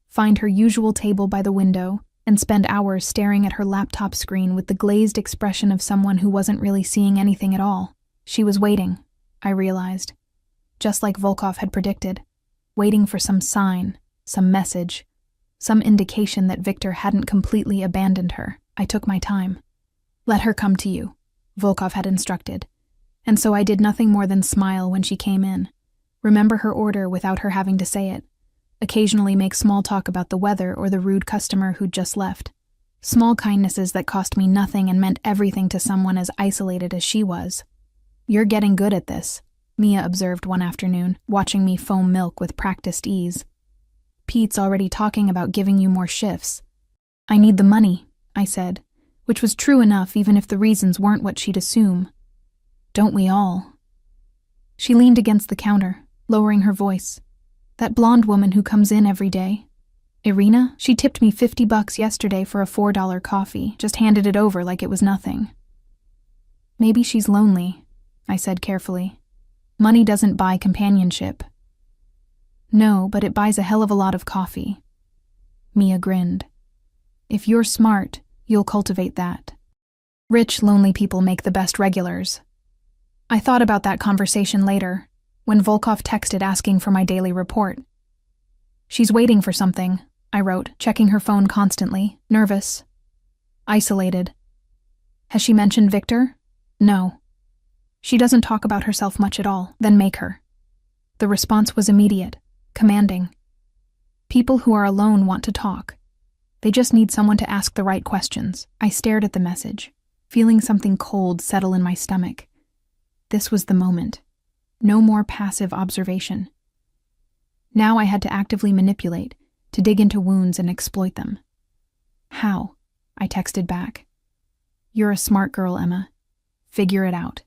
find her usual table by the window, and spend hours staring at her laptop screen with the glazed expression of someone who wasn't really seeing anything at all. She was waiting, I realized, just like Volkov had predicted, waiting for some sign, some message, some indication that Victor hadn't completely abandoned her. I took my time. Let her come to you, Volkov had instructed, and so I did nothing more than smile when she came in, remember her order without her having to say it, occasionally make small talk about the weather or the rude customer who'd just left. Small kindnesses that cost me nothing and meant everything to someone as isolated as she was. You're getting good at this, Mia observed one afternoon, watching me foam milk with practiced ease. Pete's already talking about giving you more shifts. I need the money, I said, which was true enough even if the reasons weren't what she'd assume. Don't we all? She leaned against the counter, lowering her voice. That blonde woman who comes in every day. Irina? She tipped me $50 yesterday for a $4 coffee, just handed it over like it was nothing. Maybe she's lonely, I said carefully. Money doesn't buy companionship. No, but it buys a hell of a lot of coffee. Mia grinned. If you're smart, you'll cultivate that. Rich, lonely people make the best regulars. I thought about that conversation later, when Volkov texted asking for my daily report. She's waiting for something, I wrote, checking her phone constantly, nervous. Isolated. Has she mentioned Victor? No. She doesn't talk about herself much at all, then make her. The response was immediate, commanding. People who are alone want to talk. They just need someone to ask the right questions. I stared at the message, feeling something cold settle in my stomach. This was the moment. No more passive observation. Now I had to actively manipulate, to dig into wounds and exploit them. How? I texted back. You're a smart girl, Emma. Figure it out.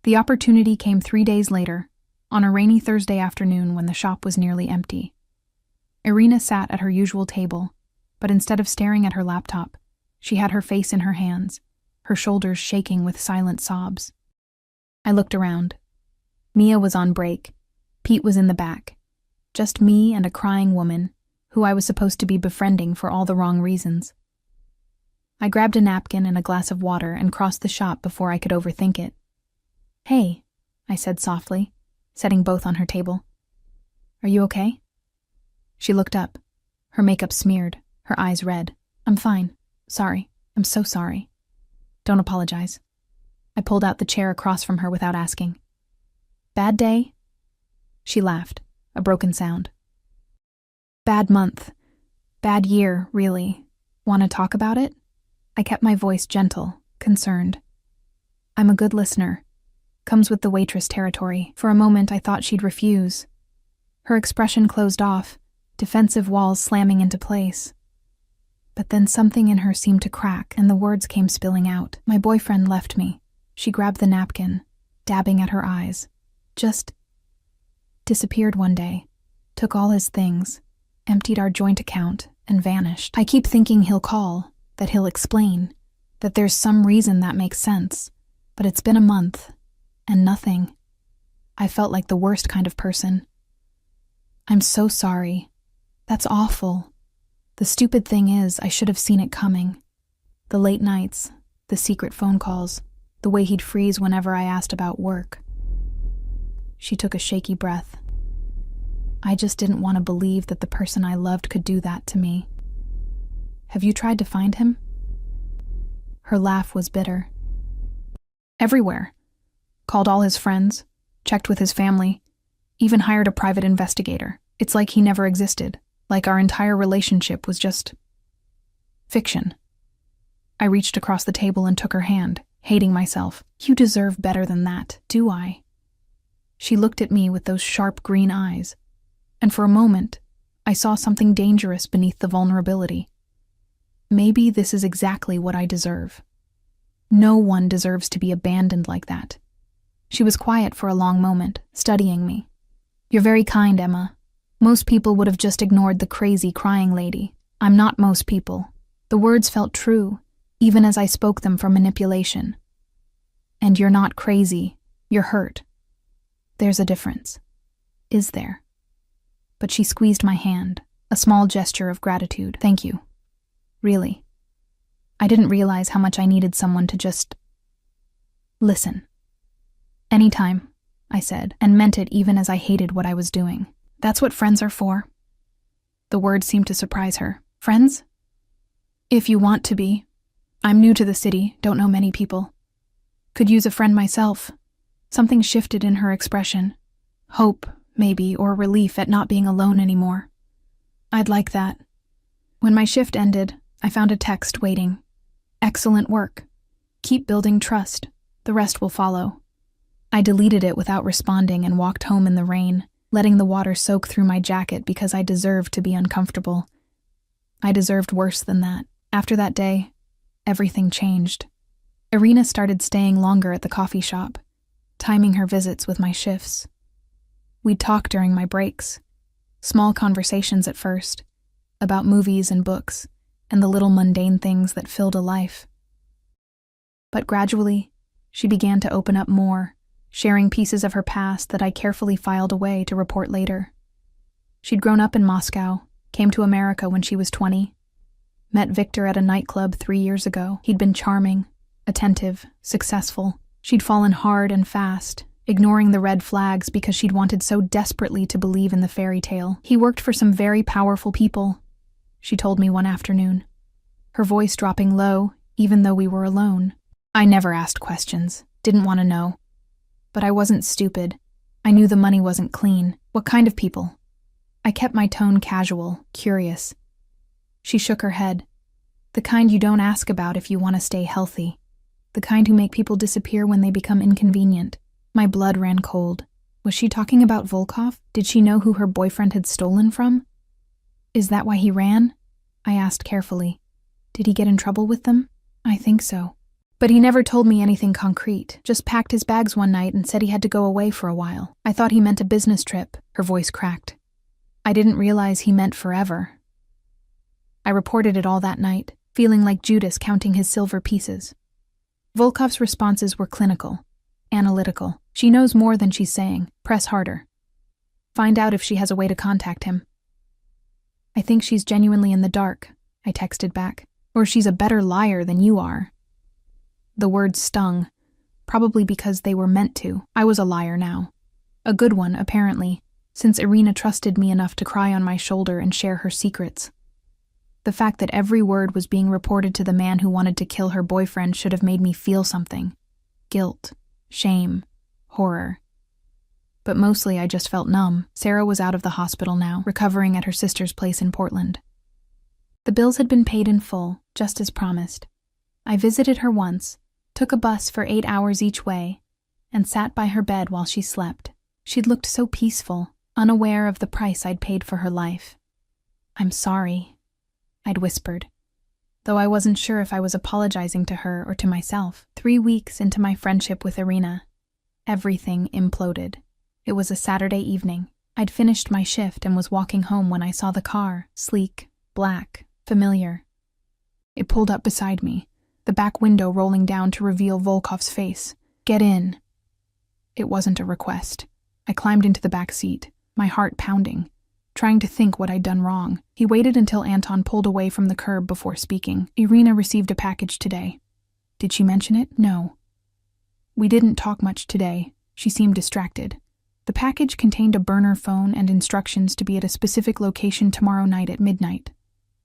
The opportunity came 3 days later, on a rainy Thursday afternoon when the shop was nearly empty. Irina sat at her usual table, but instead of staring at her laptop, she had her face in her hands, her shoulders shaking with silent sobs. I looked around. Mia was on break. Pete was in the back. Just me and a crying woman, who I was supposed to be befriending for all the wrong reasons. I grabbed a napkin and a glass of water and crossed the shop before I could overthink it. "Hey," I said softly, setting both on her table. "Are you okay?" She looked up, her makeup smeared, her eyes red. "I'm fine. Sorry. I'm so sorry." "Don't apologize." I pulled out the chair across from her without asking. "Bad day?" She laughed, a broken sound. "Bad month. Bad year, really. Want to talk about it?" I kept my voice gentle, concerned. "I'm a good listener. Comes with the waitress territory." For a moment I thought she'd refuse. Her expression closed off, defensive walls slamming into place. But then something in her seemed to crack, and the words came spilling out. "My boyfriend left me." She grabbed the napkin, dabbing at her eyes. "Just disappeared one day, took all his things, emptied our joint account, and vanished. I keep thinking he'll call, that he'll explain, that there's some reason that makes sense. But it's been a month, and nothing. I felt like the worst kind of person. I'm so sorry. That's awful. The stupid thing is, I should have seen it coming. The late nights, the secret phone calls, the way he'd freeze whenever I asked about work." She took a shaky breath. "I just didn't want to believe that the person I loved could do that to me. Have you tried to find him?" Her laugh was bitter. "Everywhere. Called all his friends, checked with his family, even hired a private investigator. It's like he never existed, like our entire relationship was just fiction." I reached across the table and took her hand, hating myself. "You deserve better than that, do I?" She looked at me with those sharp green eyes, and for a moment, I saw something dangerous beneath the vulnerability. Maybe this is exactly what I deserve. No one deserves to be abandoned like that. She was quiet for a long moment, studying me. "You're very kind, Emma. Most people would have just ignored the crazy crying lady. I'm not most people." The words felt true, even as I spoke them for manipulation. "And you're not crazy. You're hurt. There's a difference. Is there?" But she squeezed my hand, a small gesture of gratitude. "Thank you. Really. I didn't realize how much I needed someone to just listen." "Anytime," I said, and meant it even as I hated what I was doing. "That's what friends are for." The word seemed to surprise her. "Friends?" "If you want to be. I'm new to the city, don't know many people. Could use a friend myself." Something shifted in her expression. Hope, maybe, or relief at not being alone anymore. "I'd like that." When my shift ended, I found a text waiting. "Excellent work. Keep building trust. The rest will follow." I deleted it without responding and walked home in the rain, letting the water soak through my jacket because I deserved to be uncomfortable. I deserved worse than that. After that day, everything changed. Irina started staying longer at the coffee shop, timing her visits with my shifts. We'd talk during my breaks, small conversations at first, about movies and books, and the little mundane things that filled a life. But gradually, she began to open up more, sharing pieces of her past that I carefully filed away to report later. She'd grown up in Moscow, came to America when she was 20, met Victor at a nightclub 3 years ago. He'd been charming, attentive, successful. She'd fallen hard and fast, ignoring the red flags because she'd wanted so desperately to believe in the fairy tale. "He worked for some very powerful people," she told me one afternoon, her voice dropping low, even though we were alone. I never asked questions, didn't want to know. But I wasn't stupid. I knew the money wasn't clean. "What kind of people?" I kept my tone casual, curious. She shook her head. "The kind you don't ask about if you want to stay healthy. The kind who make people disappear when they become inconvenient." My blood ran cold. Was she talking about Volkov? Did she know who her boyfriend had stolen from? "Is that why he ran?" I asked carefully. "Did he get in trouble with them?" "I think so. But he never told me anything concrete, just packed his bags one night and said he had to go away for a while. I thought he meant a business trip." Her voice cracked. "I didn't realize he meant forever." I reported it all that night, feeling like Judas counting his silver pieces. Volkov's responses were clinical, analytical. "She knows more than she's saying. Press harder." Find out if she has a way to contact him. I think she's genuinely in the dark, I texted back. Or she's a better liar than you are. The words stung, probably because they were meant to. I was a liar now. A good one, apparently, since Irina trusted me enough to cry on my shoulder and share her secrets. The fact that every word was being reported to the man who wanted to kill her boyfriend should have made me feel something. Guilt, shame, horror. But mostly I just felt numb. Sarah was out of the hospital now, recovering at her sister's place in Portland. The bills had been paid in full, just as promised. I visited her once, took a bus for 8 hours each way, and sat by her bed while she slept. She'd looked so peaceful, unaware of the price I'd paid for her life. "I'm sorry," I'd whispered, though I wasn't sure if I was apologizing to her or to myself. 3 weeks into my friendship with Irina, everything imploded. It was a Saturday evening. I'd finished my shift and was walking home when I saw the car, sleek, black, familiar. It pulled up beside me, the back window rolling down to reveal Volkov's face. "Get in." It wasn't a request. I climbed into the back seat, my heart pounding, trying to think what I'd done wrong. He waited until Anton pulled away from the curb before speaking. "Irina received a package today. Did she mention it?" "No." "We didn't talk much today." She seemed distracted. "The package contained a burner phone and instructions to be at a specific location tomorrow night at midnight.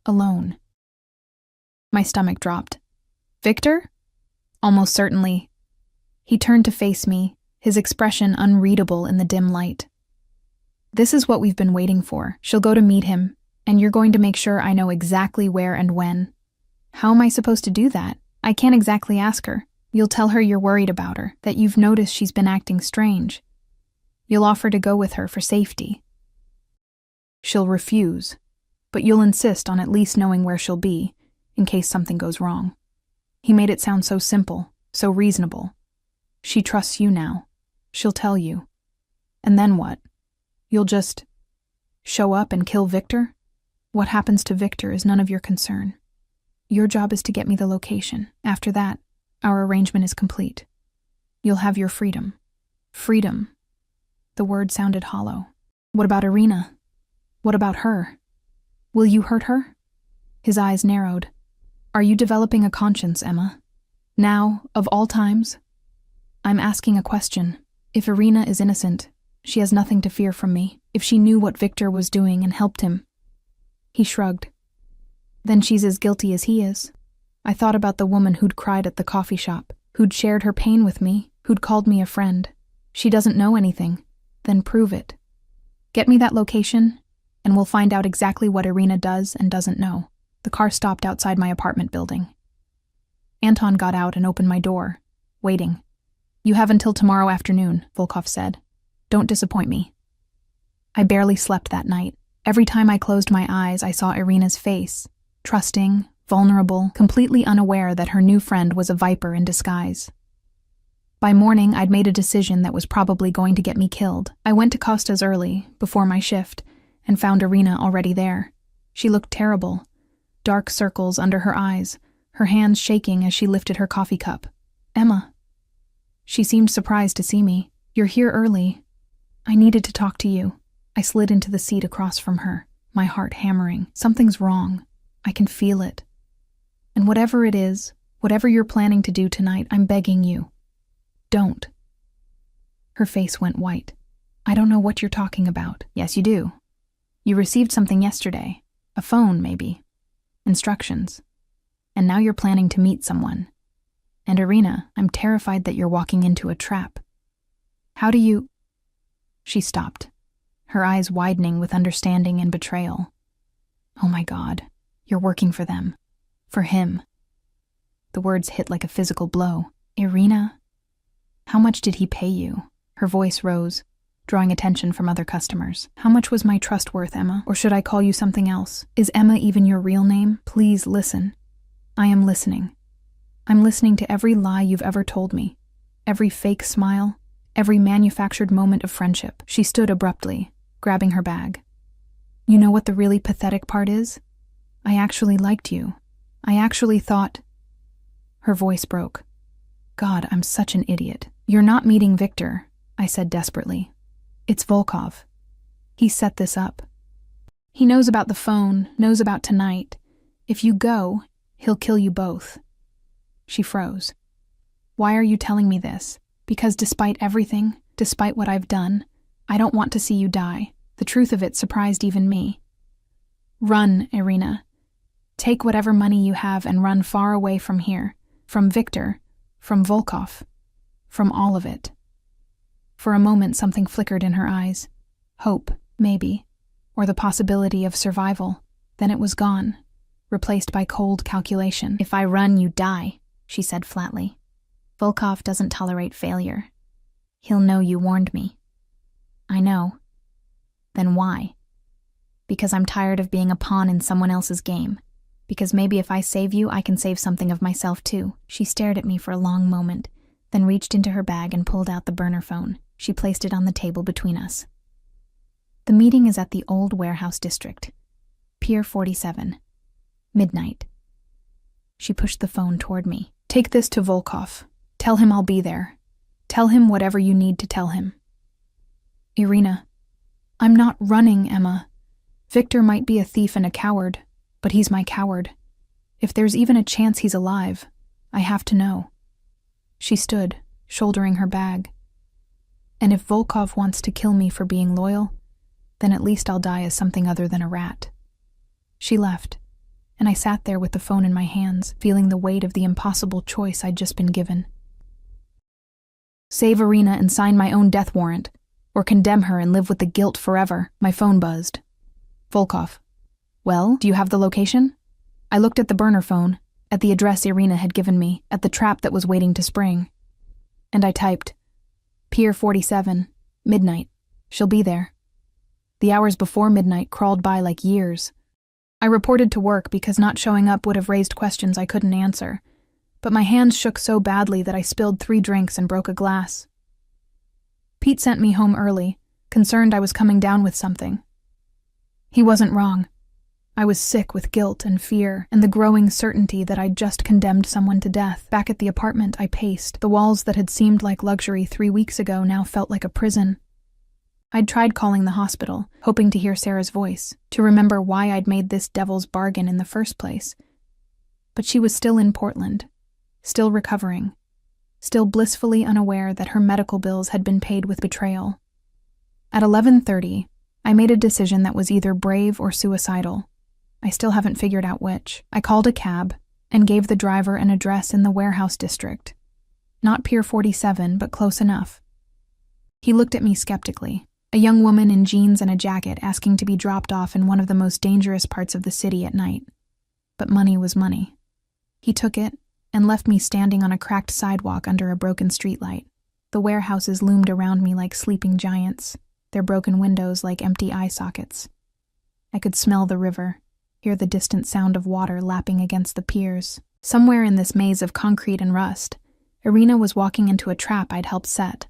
Alone." My stomach dropped. "Victor?" "Almost certainly." He turned to face me, his expression unreadable in the dim light. "This is what we've been waiting for. She'll go to meet him, and you're going to make sure I know exactly where and when." "How am I supposed to do that? I can't exactly ask her. You'll tell her you're worried about her, that you've noticed she's been acting strange. You'll offer to go with her for safety. She'll refuse, but you'll insist on at least knowing where she'll be, in case something goes wrong." He made it sound so simple, so reasonable. "She trusts you now. She'll tell you. And then what? You'll just show up and kill Victor? What happens to Victor is none of your concern. Your job is to get me the location. After that, our arrangement is complete. You'll have your freedom." Freedom. The word sounded hollow. "What about Irina? What about her? Will you hurt her?" His eyes narrowed. "Are you developing a conscience, Emma? Now, of all times?" "I'm asking a question. If Irina is innocent, she has nothing to fear from me. If she knew what Victor was doing and helped him." He shrugged. "Then she's as guilty as he is." I thought about the woman who'd cried at the coffee shop, who'd shared her pain with me, who'd called me a friend. She doesn't know anything. Then prove it. Get me that location, and we'll find out exactly what Irina does and doesn't know. The car stopped outside my apartment building. Anton got out and opened my door, waiting. "You have until tomorrow afternoon," Volkov said. "Don't disappoint me." I barely slept that night. Every time I closed my eyes, I saw Irina's face, trusting, vulnerable, completely unaware that her new friend was a viper in disguise. By morning, I'd made a decision that was probably going to get me killed. I went to Costa's early, before my shift, and found Irina already there. She looked terrible. Dark circles under her eyes, her hands shaking as she lifted her coffee cup. "Emma." She seemed surprised to see me. "You're here early. I needed to talk to you." I slid into the seat across from her, my heart hammering. Something's wrong. I can feel it. And whatever it is, whatever you're planning to do tonight, I'm begging you. Don't. Her face went white. "I don't know what you're talking about." "Yes, you do. You received something yesterday. A phone, maybe. Instructions. And now you're planning to meet someone. And Irina, I'm terrified that you're walking into a trap. How do you—" She stopped, her eyes widening with understanding and betrayal. "Oh my God, you're working for them. For him." The words hit like a physical blow. "Irina? How much did he pay you?" Her voice rose, drawing attention from other customers. "How much was my trust worth, Emma? Or should I call you something else? Is Emma even your real name? Please listen." "I am listening. I'm listening to every lie you've ever told me, every fake smile, every manufactured moment of friendship." She stood abruptly, grabbing her bag. "You know what the really pathetic part is? I actually liked you. I actually thought—" Her voice broke. "God, I'm such an idiot." "You're not meeting Victor," I said desperately. "It's Volkov. He set this up. He knows about the phone, knows about tonight. If you go, he'll kill you both. She froze. Why are you telling me this? Because despite everything, despite what I've done, I don't want to see you die. The truth of it surprised even me. Run, Irina. Take whatever money you have and run far away from here. From Victor, from Volkov, from all of it. For a moment something flickered in her eyes. Hope, maybe, or the possibility of survival. Then it was gone, replaced by cold calculation. If I run, you die, she said flatly. Volkov doesn't tolerate failure. He'll know you warned me. I know. Then why? Because I'm tired of being a pawn in someone else's game. Because maybe if I save you, I can save something of myself too. She stared at me for a long moment, then reached into her bag and pulled out the burner phone. She placed it on the table between us. The meeting is at the old warehouse district. Pier 47. Midnight. She pushed the phone toward me. Take this to Volkov. Tell him I'll be there. Tell him whatever you need to tell him. Irina. I'm not running, Emma. Victor might be a thief and a coward, but he's my coward. If there's even a chance he's alive, I have to know. She stood, shouldering her bag. And if Volkov wants to kill me for being loyal, then at least I'll die as something other than a rat. She left, and I sat there with the phone in my hands, feeling the weight of the impossible choice I'd just been given. Save Irina and sign my own death warrant, or condemn her and live with the guilt forever. My phone buzzed. Volkov. Well, do you have the location? I looked at the burner phone, at the address Irina had given me, at the trap that was waiting to spring. And I typed, Pier 47, midnight. She'll be there. The hours before midnight crawled by like years. I reported to work because not showing up would have raised questions I couldn't answer, but my hands shook so badly that I spilled 3 drinks and broke a glass. Pete sent me home early, concerned I was coming down with something. He wasn't wrong. I was sick with guilt and fear and the growing certainty that I'd just condemned someone to death. Back at the apartment, I paced. The walls that had seemed like luxury 3 weeks ago now felt like a prison. I'd tried calling the hospital, hoping to hear Sarah's voice, to remember why I'd made this devil's bargain in the first place. But she was still in Portland, still recovering, still blissfully unaware that her medical bills had been paid with betrayal. At 11:30, I made a decision that was either brave or suicidal. I still haven't figured out which. I called a cab and gave the driver an address in the warehouse district. Not Pier 47, but close enough. He looked at me skeptically. A young woman in jeans and a jacket asking to be dropped off in one of the most dangerous parts of the city at night. But money was money. He took it and left me standing on a cracked sidewalk under a broken streetlight. The warehouses loomed around me like sleeping giants, their broken windows like empty eye sockets. I could smell the river, hear the distant sound of water lapping against the piers. Somewhere in this maze of concrete and rust, Irina was walking into a trap I'd helped set.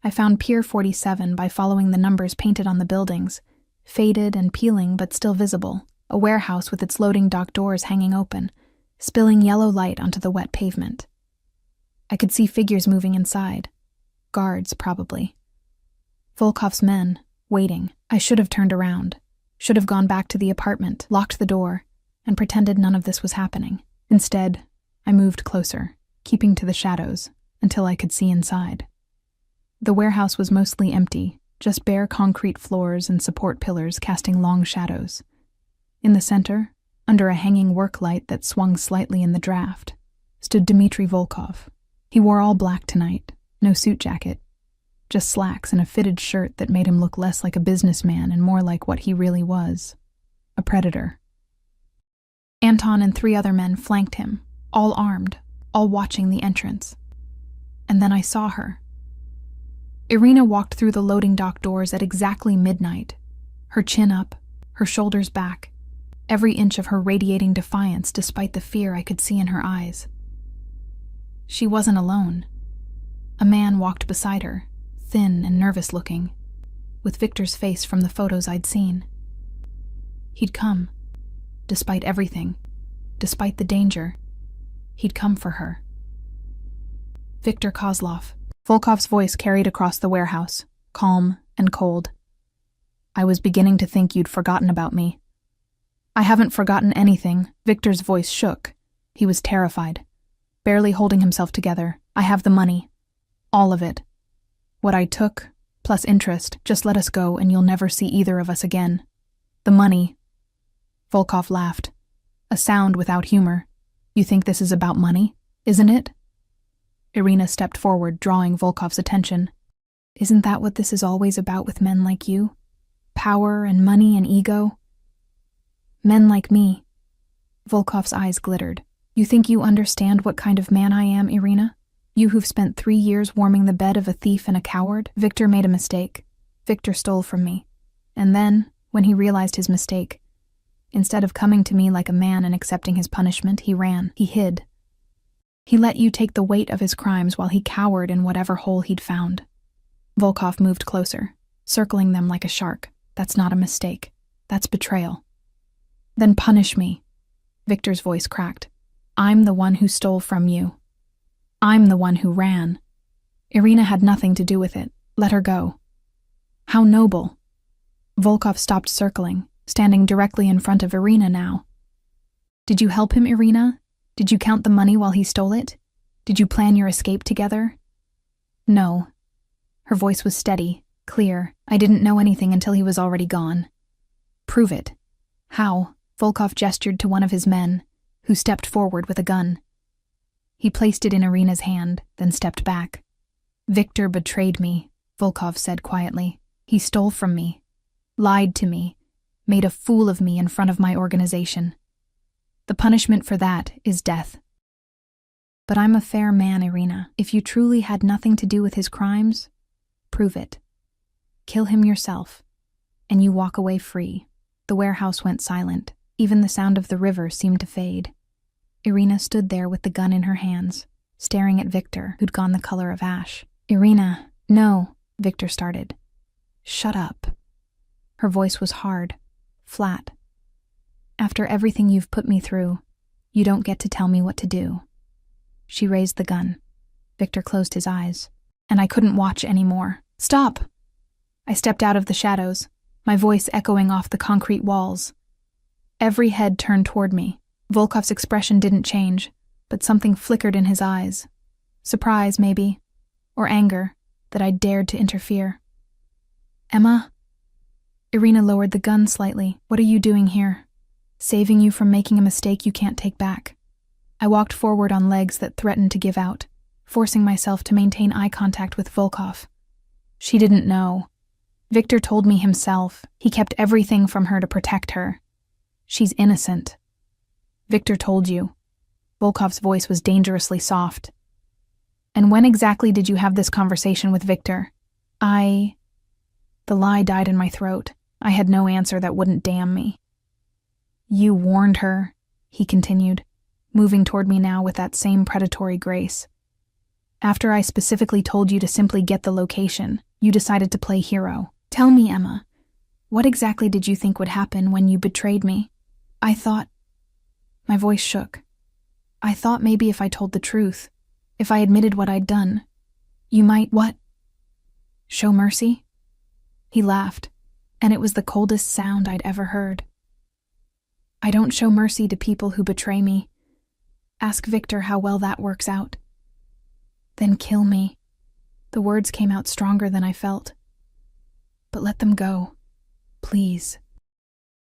I found Pier 47 by following the numbers painted on the buildings, faded and peeling but still visible, a warehouse with its loading dock doors hanging open, spilling yellow light onto the wet pavement. I could see figures moving inside. Guards, probably. Volkov's men, waiting. I should have turned around, should have gone back to the apartment, locked the door, and pretended none of this was happening. Instead, I moved closer, keeping to the shadows, until I could see inside. The warehouse was mostly empty, just bare concrete floors and support pillars casting long shadows. In the center, under a hanging work light that swung slightly in the draft, stood Dmitry Volkov. He wore all black tonight, no suit jacket, just slacks and a fitted shirt that made him look less like a businessman and more like what he really was, a predator. Anton and 3 other men flanked him, all armed, all watching the entrance. And then I saw her. Irina walked through the loading dock doors at exactly midnight, her chin up, her shoulders back, every inch of her radiating defiance despite the fear I could see in her eyes. She wasn't alone. A man walked beside her, thin and nervous-looking, with Victor's face from the photos I'd seen. He'd come, despite everything, despite the danger. He'd come for her. Viktor Kozlov. Volkov's voice carried across the warehouse, calm and cold. I was beginning to think you'd forgotten about me." "I haven't forgotten anything." Victor's voice shook. He was terrified, barely holding himself together. "I have the money. All of it. What I took, plus interest. Just let us go and you'll never see either of us again." "The money." Volkov laughed, a sound without humor. "You think this is about money, isn't it?" Irina stepped forward, drawing Volkov's attention. "Isn't that what this is always about with men like you? Power and money and ego?" "Men like me." Volkov's eyes glittered. "You think you understand what kind of man I am, Irina? You who've spent 3 years warming the bed of a thief and a coward? Victor made a mistake. Victor stole from me. And then, when he realized his mistake, instead of coming to me like a man and accepting his punishment, he ran. He hid. He let you take the weight of his crimes while he cowered in whatever hole he'd found." Volkov moved closer, circling them like a shark. "That's not a mistake. That's betrayal." "Then punish me." Victor's voice cracked. "I'm the one who stole from you. I'm the one who ran. Irina had nothing to do with it. Let her go." "How noble." Volkov stopped circling, standing directly in front of Irina now. "Did you help him, Irina? Did you count the money while he stole it? Did you plan your escape together?" "No." Her voice was steady, clear. "I didn't know anything until he was already gone." "Prove it." "How?" Volkov gestured to one of his men, who stepped forward with a gun. He placed it in Irina's hand, then stepped back. "Victor betrayed me," Volkov said quietly. "He stole from me, lied to me, made a fool of me in front of my organization. The punishment for that is death." "But I'm a fair man, Irina. If you truly had nothing to do with his crimes, prove it. Kill him yourself, and you walk away free." The warehouse went silent. Even the sound of the river seemed to fade. Irina stood there with the gun in her hands, staring at Victor, who'd gone the color of ash. "Irina, no," Victor started. "Shut up." Her voice was hard, flat. "After everything you've put me through, you don't get to tell me what to do." She raised the gun. Victor closed his eyes, and I couldn't watch anymore. "Stop!" I stepped out of the shadows, my voice echoing off the concrete walls. Every head turned toward me. Volkov's expression didn't change, but something flickered in his eyes. Surprise, maybe, or anger that I dared to interfere. "Emma?" Irina lowered the gun slightly. "What are you doing here? Saving you from making a mistake you can't take back." I walked forward on legs that threatened to give out, forcing myself to maintain eye contact with Volkov. She didn't know. Victor told me himself. He kept everything from her to protect her. She's innocent. Victor told you. Volkov's voice was dangerously soft. "And when exactly did you have this conversation with Victor?" The lie died in my throat. I had no answer that wouldn't damn me. "You warned her," he continued, moving toward me now with that same predatory grace. "After I specifically told you to simply get the location, you decided to play hero. Tell me, Emma, what exactly did you think would happen when you betrayed me?" "I thought..." My voice shook. "I thought maybe if I told the truth, if I admitted what I'd done, you might..." "What?" "Show mercy?" He laughed, and it was the coldest sound I'd ever heard. "I don't show mercy to people who betray me. Ask Victor how well that works out." "Then kill me." The words came out stronger than I felt. "But let them go. Please."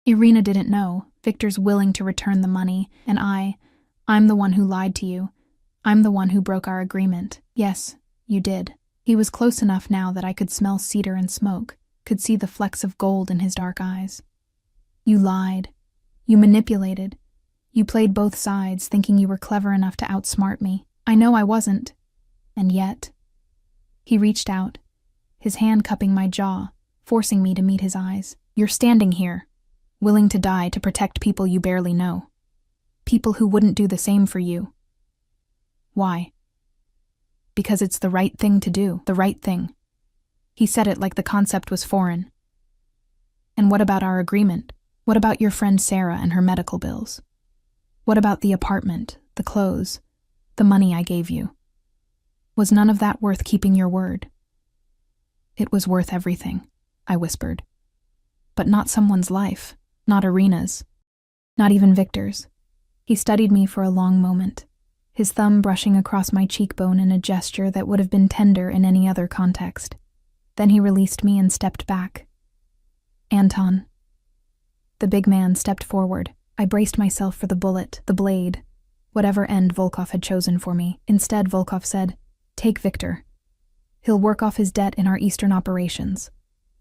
Irina didn't know. Victor's willing to return the money, and I'm the one who lied to you. I'm the one who broke our agreement. Yes, you did. He was close enough now that I could smell cedar and smoke, could see the flecks of gold in his dark eyes. You lied. You manipulated. You played both sides, thinking you were clever enough to outsmart me. I know I wasn't. And yet... He reached out, his hand cupping my jaw, forcing me to meet his eyes. "You're standing here, willing to die to protect people you barely know. People who wouldn't do the same for you. Why?" "Because it's the right thing to do, the right thing." He said it like the concept was foreign. "And what about our agreement? What about your friend Sarah and her medical bills? What about the apartment, the clothes, the money I gave you? Was none of that worth keeping your word?" "It was worth everything," I whispered. but not someone's life, not Irina's, not even Victor's. He studied me for a long moment, his thumb brushing across my cheekbone in a gesture that would have been tender in any other context. Then he released me and stepped back. Anton. The big man stepped forward. I braced myself for the bullet, the blade, whatever end Volkov had chosen for me. Instead, Volkov said, "Take Victor. He'll work off his debt in our Eastern operations.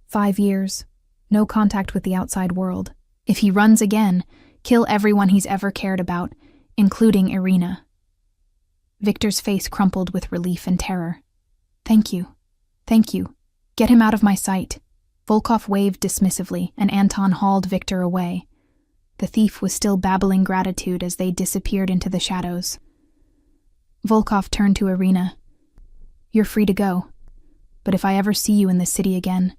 5 years, no contact with the outside world. If he runs again, kill everyone he's ever cared about, including Irina." Victor's face crumpled with relief and terror. Thank you. Get him out of my sight." Volkov waved dismissively, and Anton hauled Victor away. The thief was still babbling gratitude as they disappeared into the shadows. Volkov turned to Irina. "You're free to go. But if I ever see you in this city again,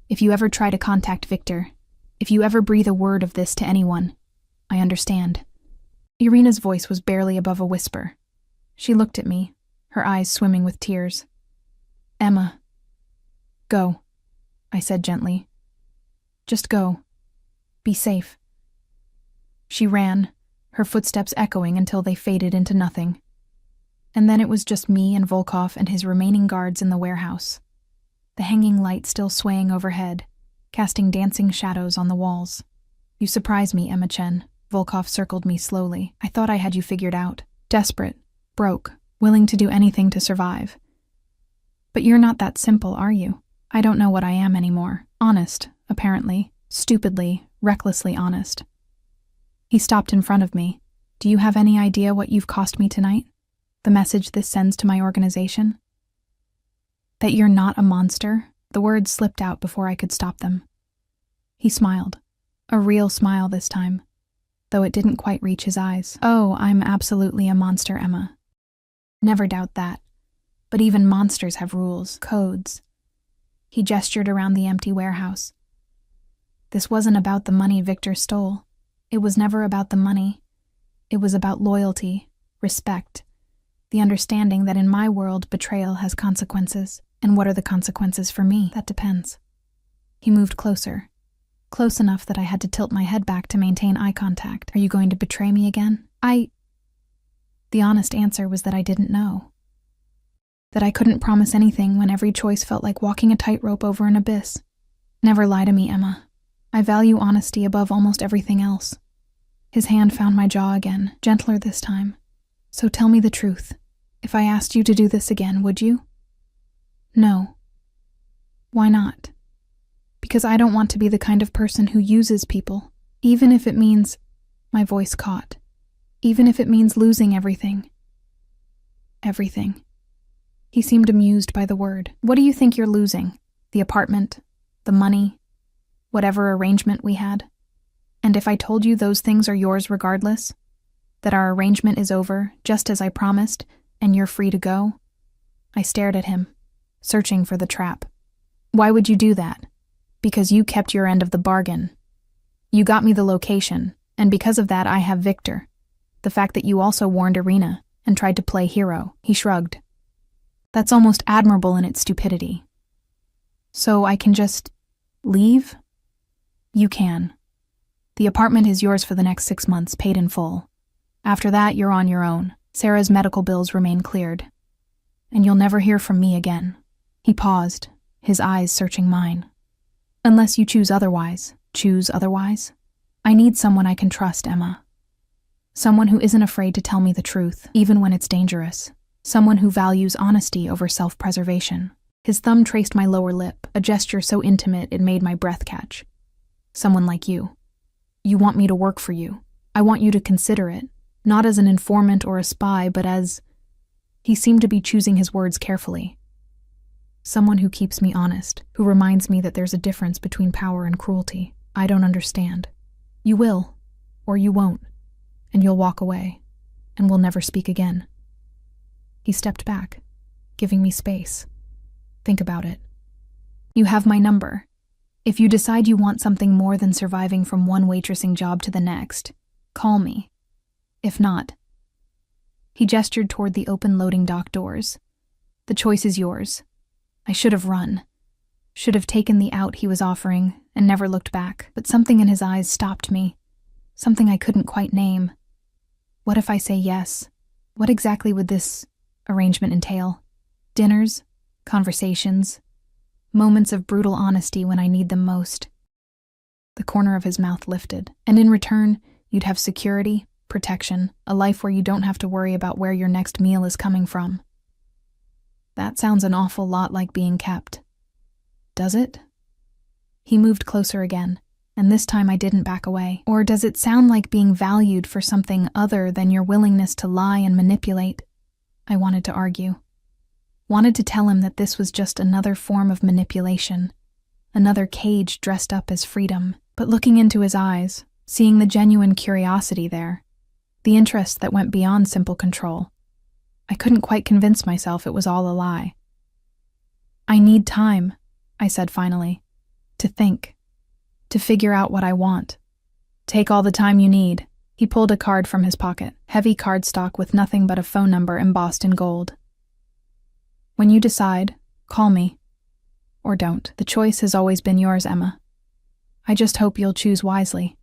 if you ever try to contact Victor, if you ever breathe a word of this to anyone, I understand." Irina's voice was barely above a whisper. She looked at me, her eyes swimming with tears. "Emma, go," I said gently. "Just go. Be safe." She ran, her footsteps echoing until they faded into nothing. And then it was just me and Volkov and his remaining guards in the warehouse, the hanging light still swaying overhead, casting dancing shadows on the walls. "You surprise me, Emma Chen." Volkov circled me slowly. "I thought I had you figured out. Desperate, broke, willing to do anything to survive. But you're not that simple, are you? I don't know what I am anymore. Honest, apparently. Stupidly, recklessly honest." He stopped in front of me. "Do you have any idea what you've cost me tonight? The message this sends to my organization? That you're not a monster?" The words slipped out before I could stop them. He smiled. A real smile this time, though it didn't quite reach his eyes. "Oh, I'm absolutely a monster, Emma. Never doubt that. But even monsters have rules, codes." He gestured around the empty warehouse. "This wasn't about the money Victor stole. It was never about the money. It was about loyalty, respect, the understanding that in my world betrayal has consequences. And what are the consequences for me? That depends." He moved closer, close enough that I had to tilt my head back to maintain eye contact. "Are you going to betray me again?" The honest answer was that I didn't know. That I couldn't promise anything when every choice felt like walking a tightrope over an abyss. "Never lie to me, Emma. I value honesty above almost everything else." His hand found my jaw again, gentler this time. "So tell me the truth. If I asked you to do this again, would you?" "No." "Why not?" "Because I don't want to be the kind of person who uses people, even if it means—" My voice caught. "Even if it means losing everything." "Everything." He seemed amused by the word. "What do you think you're losing? The apartment? The money? Whatever arrangement we had? And if I told you those things are yours regardless? That our arrangement is over, just as I promised, and you're free to go?" I stared at him, searching for the trap. "Why would you do that?" "Because you kept your end of the bargain. You got me the location, and because of that I have Victor. The fact that you also warned Irina and tried to play hero." He shrugged. "That's almost admirable in its stupidity. So I can just leave?" "You can. The apartment is yours for the next 6 months, paid in full. After that, you're on your own. Sarah's medical bills remain cleared. And you'll never hear from me again." He paused, his eyes searching mine. "Unless you choose otherwise." "Choose otherwise?" "I need someone I can trust, Emma. Someone who isn't afraid to tell me the truth, even when it's dangerous. Someone who values honesty over self-preservation." His thumb traced my lower lip, a gesture so intimate it made my breath catch. "Someone like you. You want me to work for you. I want you to consider it, not as an informant or a spy, but as—" He seemed to be choosing his words carefully. "Someone who keeps me honest, who reminds me that there's a difference between power and cruelty. I don't understand. You will, or you won't, and you'll walk away, and we'll never speak again." He stepped back, giving me space. "Think about it. You have my number. If you decide you want something more than surviving from one waitressing job to the next, call me. If not—" He gestured toward the open loading dock doors. "The choice is yours. I should have run. Should have taken the out he was offering and never looked back, but something in his eyes stopped me. Something I couldn't quite name. What if I say yes? What exactly would this arrangement entail? Dinners? Conversations? Moments of brutal honesty when I need them most? The corner of his mouth lifted. And in return, you'd have security, protection, a life where you don't have to worry about where your next meal is coming from. That sounds an awful lot like being kept. Does it? He moved closer again, and this time I didn't back away. Or does it sound like being valued for something other than your willingness to lie and manipulate? I wanted to argue. Wanted to tell him that this was just another form of manipulation, another cage dressed up as freedom. But looking into his eyes, seeing the genuine curiosity there, the interest that went beyond simple control, I couldn't quite convince myself it was all a lie. I need time, I said finally, to think, to figure out what I want. Take all the time you need. He pulled a card from his pocket, heavy cardstock with nothing but a phone number embossed in gold. When you decide, call me. Or don't. The choice has always been yours, Emma. I just hope you'll choose wisely.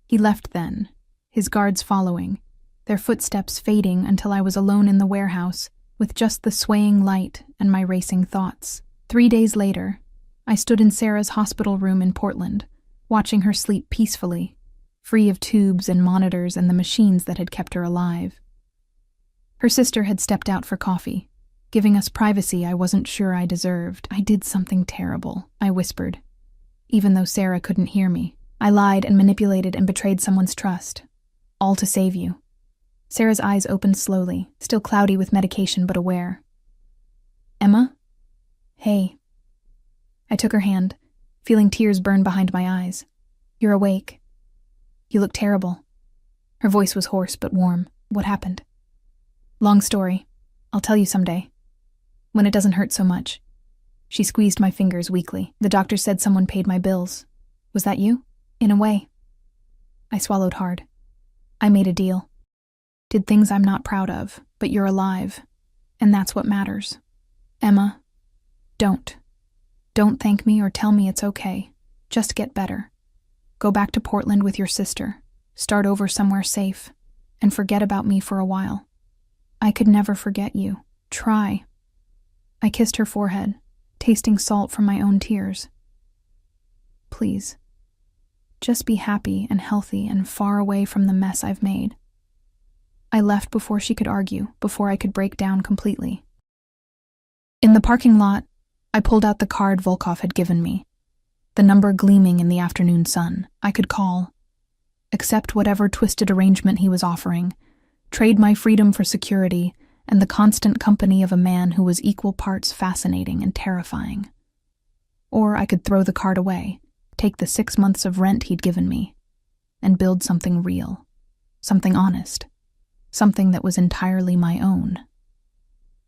He left then, his guards following, their footsteps fading until I was alone in the warehouse, with just the swaying light and my racing thoughts. 3 days later, I stood in Sarah's hospital room in Portland, watching her sleep peacefully, free of tubes and monitors and the machines that had kept her alive. Her sister had stepped out for coffee, giving us privacy I wasn't sure I deserved. I did something terrible, I whispered, even though Sarah couldn't hear me. I lied and manipulated and betrayed someone's trust, all to save you. Sarah's eyes opened slowly, still cloudy with medication but aware. Emma? Hey. I took her hand, feeling tears burn behind my eyes. You're awake. You look terrible. Her voice was hoarse but warm. What happened? Long story. I'll tell you someday. When it doesn't hurt so much. She squeezed my fingers weakly. The doctor said someone paid my bills. Was that you? In a way. I swallowed hard. I made a deal. Did things I'm not proud of, but you're alive. And that's what matters. Emma, don't. Don't thank me or tell me it's okay. Just get better. Go back to Portland with your sister. Start over somewhere safe. And forget about me for a while. I could never forget you. Try. I kissed her forehead, tasting salt from my own tears. Please. Just be happy and healthy and far away from the mess I've made. I left before she could argue, before I could break down completely. In the parking lot, I pulled out the card Volkov had given me, the number gleaming in the afternoon sun. I could call, accept whatever twisted arrangement he was offering, trade my freedom for security and the constant company of a man who was equal parts fascinating and terrifying. Or I could throw the card away, take the 6 months of rent he'd given me, and build something real, something honest, something that was entirely my own.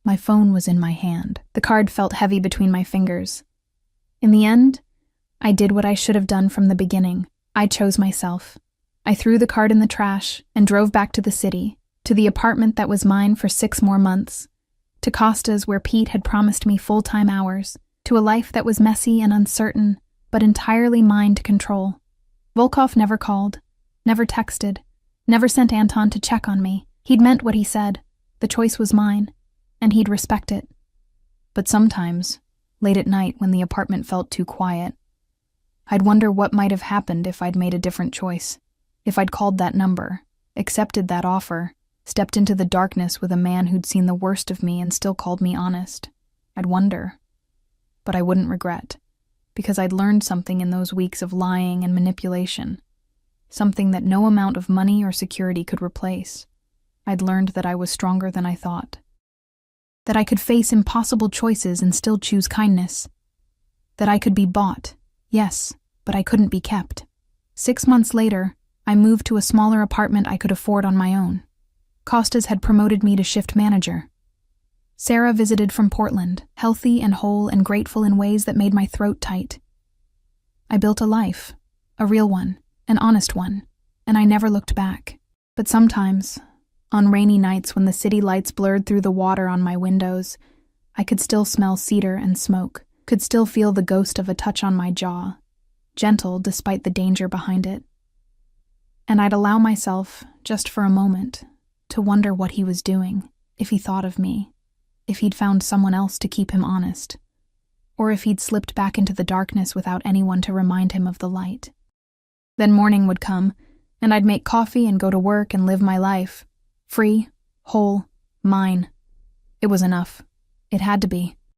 My phone was in my hand. The card felt heavy between my fingers. In the end, I did what I should have done from the beginning. I chose myself. I threw the card in the trash and drove back to the city, to the apartment that was mine for 6 more months, to Costa's where Pete had promised me full-time hours, to a life that was messy and uncertain, but entirely mine to control. Volkov never called, never texted, never sent Anton to check on me. He'd meant what he said. The choice was mine, and he'd respect it. But sometimes, late at night when the apartment felt too quiet, I'd wonder what might have happened if I'd made a different choice, if I'd called that number, accepted that offer, stepped into the darkness with a man who'd seen the worst of me and still called me honest. I'd wonder. But I wouldn't regret, because I'd learned something in those weeks of lying and manipulation, something that no amount of money or security could replace. I'd learned that I was stronger than I thought, that I could face impossible choices and still choose kindness, that I could be bought, yes, but I couldn't be kept. 6 months later, I moved to a smaller apartment I could afford on my own. Costas had promoted me to shift manager. Sarah visited from Portland, healthy and whole and grateful in ways that made my throat tight. I built a life, a real one, an honest one, and I never looked back. But sometimes, on rainy nights when the city lights blurred through the water on my windows, I could still smell cedar and smoke, could still feel the ghost of a touch on my jaw, gentle despite the danger behind it. And I'd allow myself, just for a moment, to wonder what he was doing, if he thought of me, if he'd found someone else to keep him honest, or if he'd slipped back into the darkness without anyone to remind him of the light. Then morning would come, and I'd make coffee and go to work and live my life. Free, whole, mine. It was enough. It had to be.